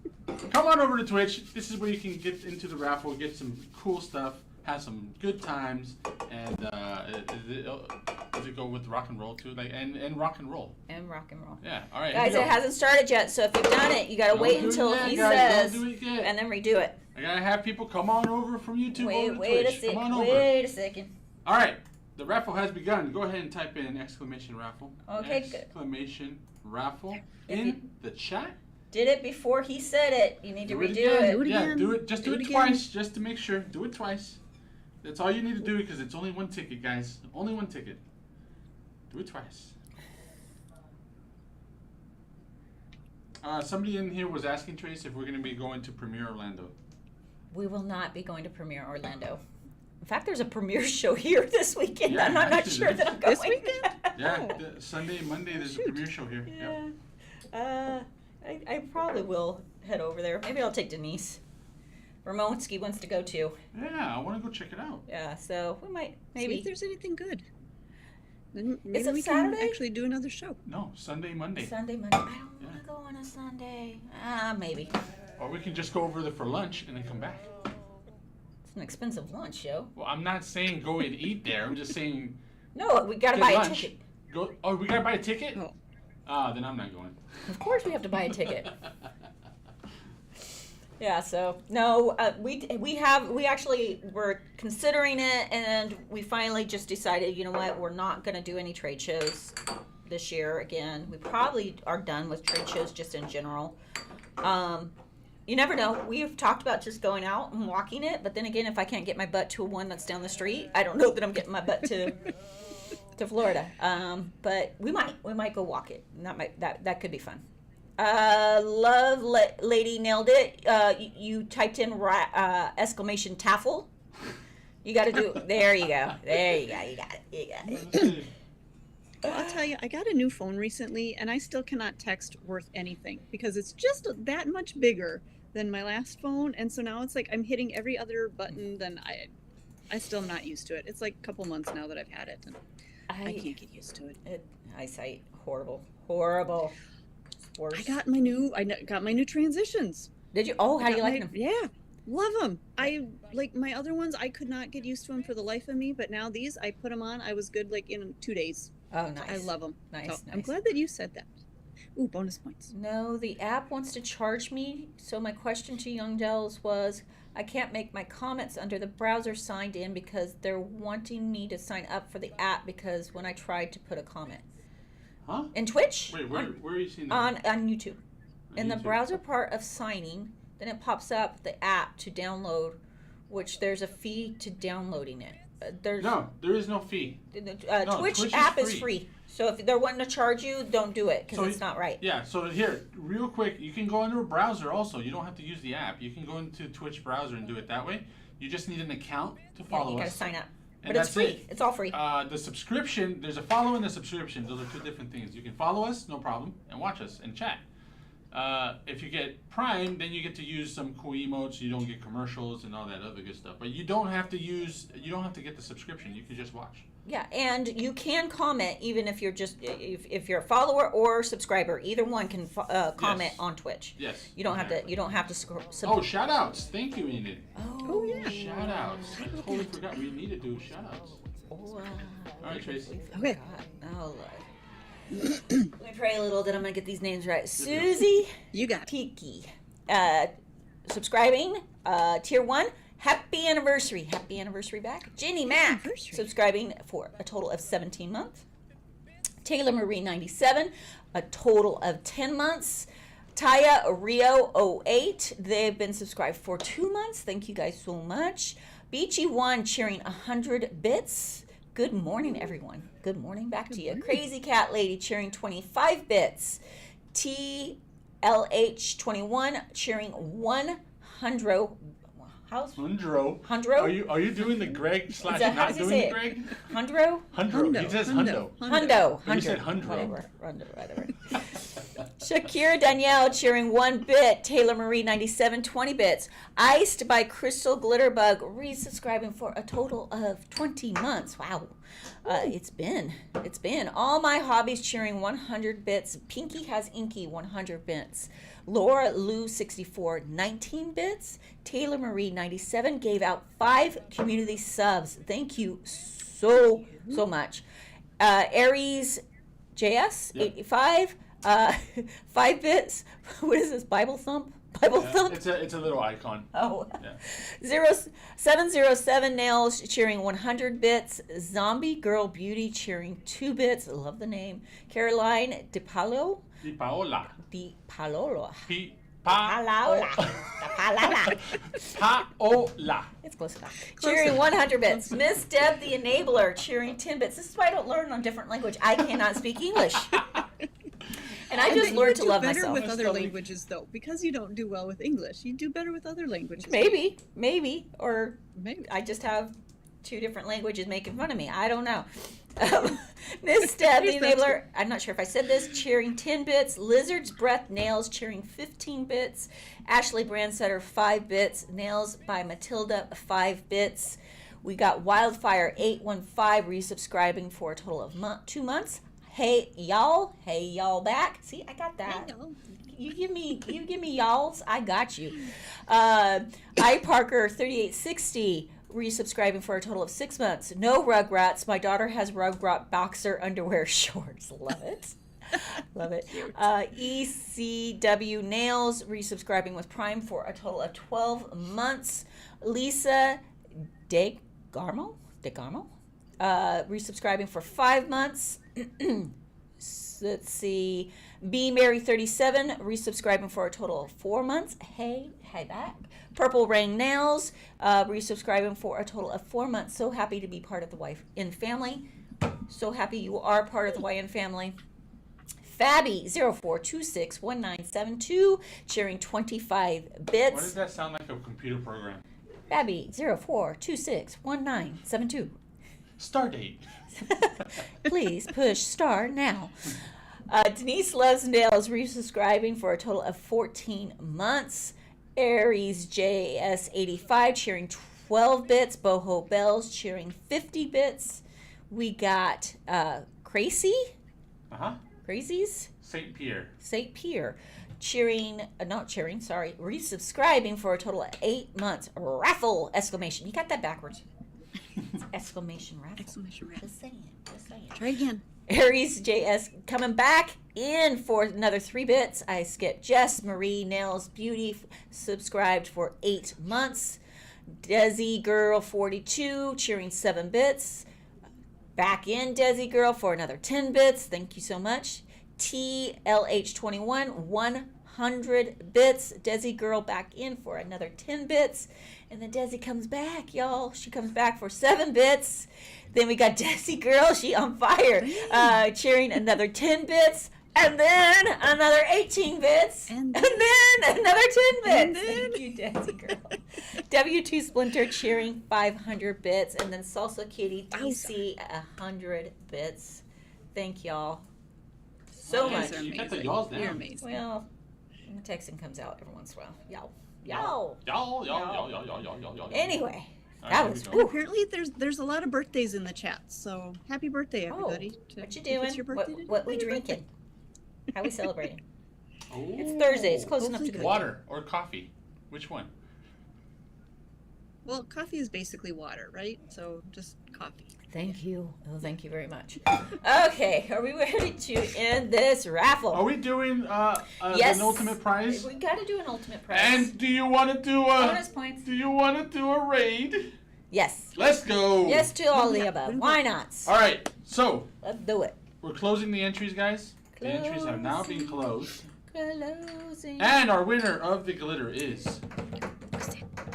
come on over to Twitch. This is where you can get into the raffle, get some cool stuff, have some good times, and does it go with rock and roll too? And rock and roll. And rock and roll. Yeah. All right. Guys, here it we go. hasn't started yet, so if you've done it, you gotta Don't wait do it until yet, he guys. says, Don't do it yet. and then redo it. I gotta have people come on over from YouTube over to Wait a Twitch. Come on second. over. Wait a second. All right, the raffle has begun. Go ahead and type in exclamation raffle. Okay, good. Exclamation raffle If in you- the chat. Did it before he said it. You need to redo again. it. Do it Yeah, again. do it. Just do Do it it again. twice, just to make sure. Do it twice. That's all you need to do because it's only one ticket, guys. Only one ticket. Do it twice. Somebody in here was asking Trace if we're going to be going to Premiere Orlando. We will not be going to Premiere Orlando. In fact, there's a premiere show here this weekend. Yeah, I'm not actually sure there that I'm This going. weekend? Yeah, Sunday and Monday there's a shoot. premiere show here. Yep. Yeah. I probably will head over there. Maybe I'll take Denise. Ramonski wants to go too. Yeah, I want to go check it out. Yeah, so we might See maybe. if there's anything good. Then maybe it we Saturday? can actually do another show. No, Sunday, Monday. Sunday, Monday. I don't Yeah. want to go on a Sunday. Maybe. Or we can just go over there for lunch and then come back. It's an expensive lunch, yo. Well, I'm not saying go and eat there. I'm just saying No, we gotta get buy a lunch. ticket. Go. Oh, we gotta buy a ticket. Oh. Then I'm not going. Of course, we have to buy a ticket. Yeah, so no, we actually were considering it, and we finally just decided, you know what, we're not going to do any trade shows this year again. We probably are done with trade shows just in general. You never know. We've talked about just going out and walking it, but then again, if I can't get my butt to one that's down the street, I don't know that I'm getting my butt to Florida. But we might go walk it. And that could be fun. Lady nailed it. You typed in exclamation taffel. You got to do. There you go. There you go. You got it. You got it. Well, I'll tell you, I got a new phone recently, and I still cannot text worth anything because it's just that much bigger than my last phone, and so now it's like I'm hitting every other button. Then I still am not used to it. It's like a couple months now that I've had it, and I can't get used to it. Eyesight horrible. It's worse. I got my new transitions. Did you? Oh, how do you got like them? Yeah, love them. I like my other ones. I could not get used to them for the life of me, but now these, I put them on. I was good like in 2 days. Oh, nice. I love them. Nice, I'm nice. glad that you said that. Ooh, bonus points. No, the app wants to charge me. So my question to Young Dells was, I can't make my comments under the browser signed in because they're wanting me to sign up for the app because when I tried to put a comment. Huh? In Twitch? Wait, where are you seeing that? On YouTube. In the YouTube. browser part of signing, then it pops up the app to download, which there's a fee to downloading it. No, there is no fee. No, Twitch Twitch is app is free. free. So if they're wanting to charge you, don't do it because So it's not right. Yeah, so here, real quick, you can go into a browser also. You don't have to use the app. You can go into Twitch browser and do it that way. You just need an account to Yeah, follow you gotta us. sign up. And But it's that's free. it. It's all free. The subscription, there's a follow and a subscription. Those are two different things. You can follow us, no problem, and watch us and chat. If you get Prime, then you get to use some cool emotes. You don't get commercials and all that other good stuff. But you don't have to get the subscription. You can just watch. Yeah, and you can comment even if you're just if you're a follower or subscriber. Either one can comment Yes. on Twitch. Yes. You don't have to. exactly. You don't have to. Oh, shout outs. Thank you, Enid. Oh, yeah. Shout outs. I totally forgot. We need to do shout outs. Oh, All right, Tracy. Okay. Oh, Lord. Let me pray a little that I'm going to get these names right. Susie You got it. Tiki. Subscribing. Tier 1. Happy anniversary. Happy anniversary back. Jenny Mack. anniversary. Subscribing for a total of 17 months. Taylor Marie 97. A total of 10 months. Taya Rio 08. They've been subscribed for 2 months. Thank you guys so much. Beachy 1 cheering 100 bits. Good morning, everyone. Good morning back to you. Crazy Cat Lady cheering 25 bits. TLH21 cheering 100. How's Hundro. Hundro? Are you doing the Greg slash that- how not does he doing say the it? Greg? Hundro? Hundro. He says hundo. Hundo. You said hundro. Whatever. Shakira Danielle cheering 1 bit. Taylor Marie 97, 20 bits. Iced by Crystal Glitterbug resubscribing for a total of 20 months. Wow. It's been. All My Hobbies cheering 100 bits. Pinky has Inky 100 bits. Laura Lou 64, 19 bits. Taylor Marie 97 gave out 5 community subs. Thank you so much. Aries JS 85, 5 bits. What is this? Bible Thump? Thump? It's a little icon. Oh. Yeah. 707 Nails cheering 100 bits. Zombie Girl Beauty cheering 2 bits. Love the name. Caroline DiPaolo. Di Paola. DiPalolo. Paola. Paola. It's close enough. Cheering 100 bits. Miss Deb the Enabler cheering 10 bits. This is why I don't learn on different language. I cannot speak English. And I just learned to love better myself. with other languages, though, because you don't do well with English. You do better with other languages. Maybe. Or Maybe. I just have 2 different languages making fun of me. I don't know. Miss Deb, the Enabler, I'm not sure if I said this, cheering 10 bits. Lizard's Breath Nails cheering 15 bits. Ashley Brandsetter, 5 bits. Nails by Matilda, 5 bits. We got Wildfire 815 resubscribing for a total of 2 months. Hey y'all back. See, I got that. Hey, y'all. You give me y'alls, I got you. I Parker 3860 resubscribing for a total of 6 months. No Rugrats. My daughter has Rugrat boxer underwear shorts. Love it. Love it. ECW Nails resubscribing with Prime for a total of 12 months. Lisa DeGarmo resubscribing for 5 months. Let's see. B Mary 37 resubscribing for a total of 4 months. Hey back. Purple Rain Nails resubscribing for a total of 4 months. So happy to be part of the YN family. So happy you are part of the YN family. Fabby 04261972 cheering 25 bits. Why does that sound like a computer program? Fabby 04261972. Stardate. Please push star now. Denise Loves Nails resubscribing for a total of 14 months. Aries JS85 cheering 12 bits. Boho Bells cheering 50 bits. We got Crazies. St. Pierre. Resubscribing for a total of 8 months. Raffle! Exclamation. You got that backwards. It's exclamation raffle. Exclamation raffle. Just saying. Try again. Aries JS coming back in for another 3 bits. I skipped Jess Marie Nails Beauty subscribed for 8 months. Desi Girl 42 cheering 7 bits. Back in Desi Girl for another 10 bits. Thank you so much. TLH21 100 bits. Desi Girl back in for another 10 bits. And then Desi comes back, y'all. She comes back for 7 bits. Then we got Desi Girl. She on fire. Cheering another 10 bits. And then another 18 bits. And then another 10 bits. Thank you, Desi Girl. W2 Splinter cheering 500 bits. And then Salsa Kitty TC 100 bits. Thank y'all so much. You got the y'alls down. You're amazing. Well, the Texan comes out every once in a while. Y'all. Y'all. Anyway, All that right, was here we go. Apparently, there's a lot of birthdays in the chat. So happy birthday, everybody! what you If doing? It's your birthday today, What we happy drinking? birthday. How we celebrating? Ooh. It's Thursday. It's close enough to Hopefully go. Water or coffee? Which one? Well, coffee is basically water, right? So just coffee. Thank you. Oh, thank you very much. Okay, are we ready to end this raffle? Are we doing Yes. an ultimate prize? We got to do an ultimate prize. And do you want to do a? Bonus points. Do you want to do a raid? Yes. Let's go. Yes to all the above. Why not? All right. So Let's do it. we're closing the entries, guys. The entries have now been closed. Closing. And our winner of the glitter is.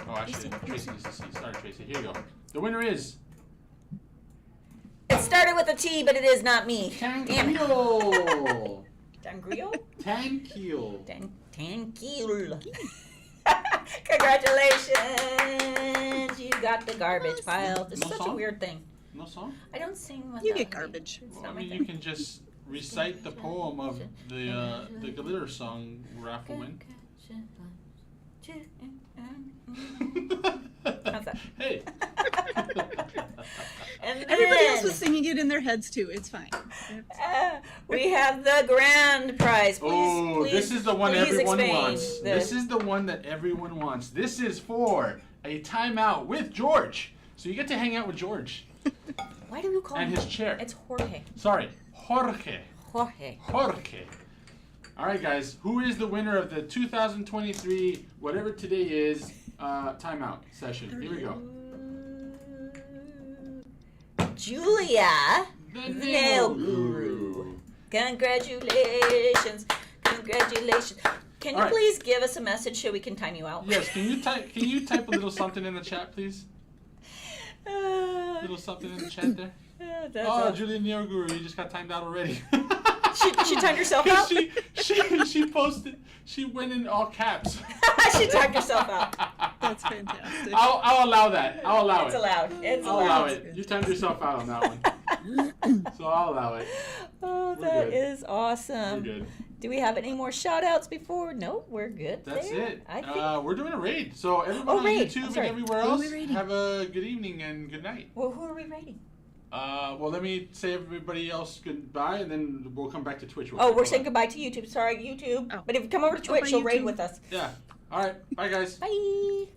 Oh, actually, Tracy needs to see. Sorry, Tracy. Here you go. The winner is. It started with a T, but it is not me. Damn it. Tankil. Dangrio? Tankil. Tankil. Congratulations. You got the garbage pile. It's No such a song? weird thing. No song? I don't sing with You that. get garbage. It's Well, not I my mean, thing. you can just recite the poem of the glitter song Raffle win. How's that? Hey. And Everybody else then, was singing it in their heads too. It's fine. we have the grand prize. Please, Oh, please, this is the one please everyone explain wants. the- This is the one that everyone wants. This is for a timeout with George. So you get to hang out with George Why do you call and him? his chair. It's Jorge. Sorry, Jorge. Jorge. Jorge. All right, guys. Who is the winner of the 2023, whatever today is, timeout session? Here we go. Julia, The the nail guru. Congratulations. Congratulations. Can you All right. please give us a message so we can time you out? Yes. Can you type a little something in the chat, please? Little something in the chat there. Oh, Julia Nail Guru, you just got timed out already. She timed herself out? She posted. She went in all caps. She timed herself out. That's fantastic. I'll allow that. I'll allow It's it. allowed. It's I'll allow allowed. it. You timed yourself out on that one. So I'll allow it. Oh, We're that good. is awesome. You're good. Do we have any more shout outs before? No, we're good. That's there. it. I think. We're doing a raid. So everyone Oh, on raid. YouTube I'm and sorry. everywhere Who are else, we raiding? have a good evening and good night. Well, who are we rating? Well, let me say everybody else goodbye, and then we'll come back to Twitch. real Oh, quick. we're Hold saying on. goodbye to YouTube. Sorry, YouTube. Oh. But if you come over to Twitch, Bye, you'll raid YouTube. with us. Yeah. All right. Bye, guys. Bye.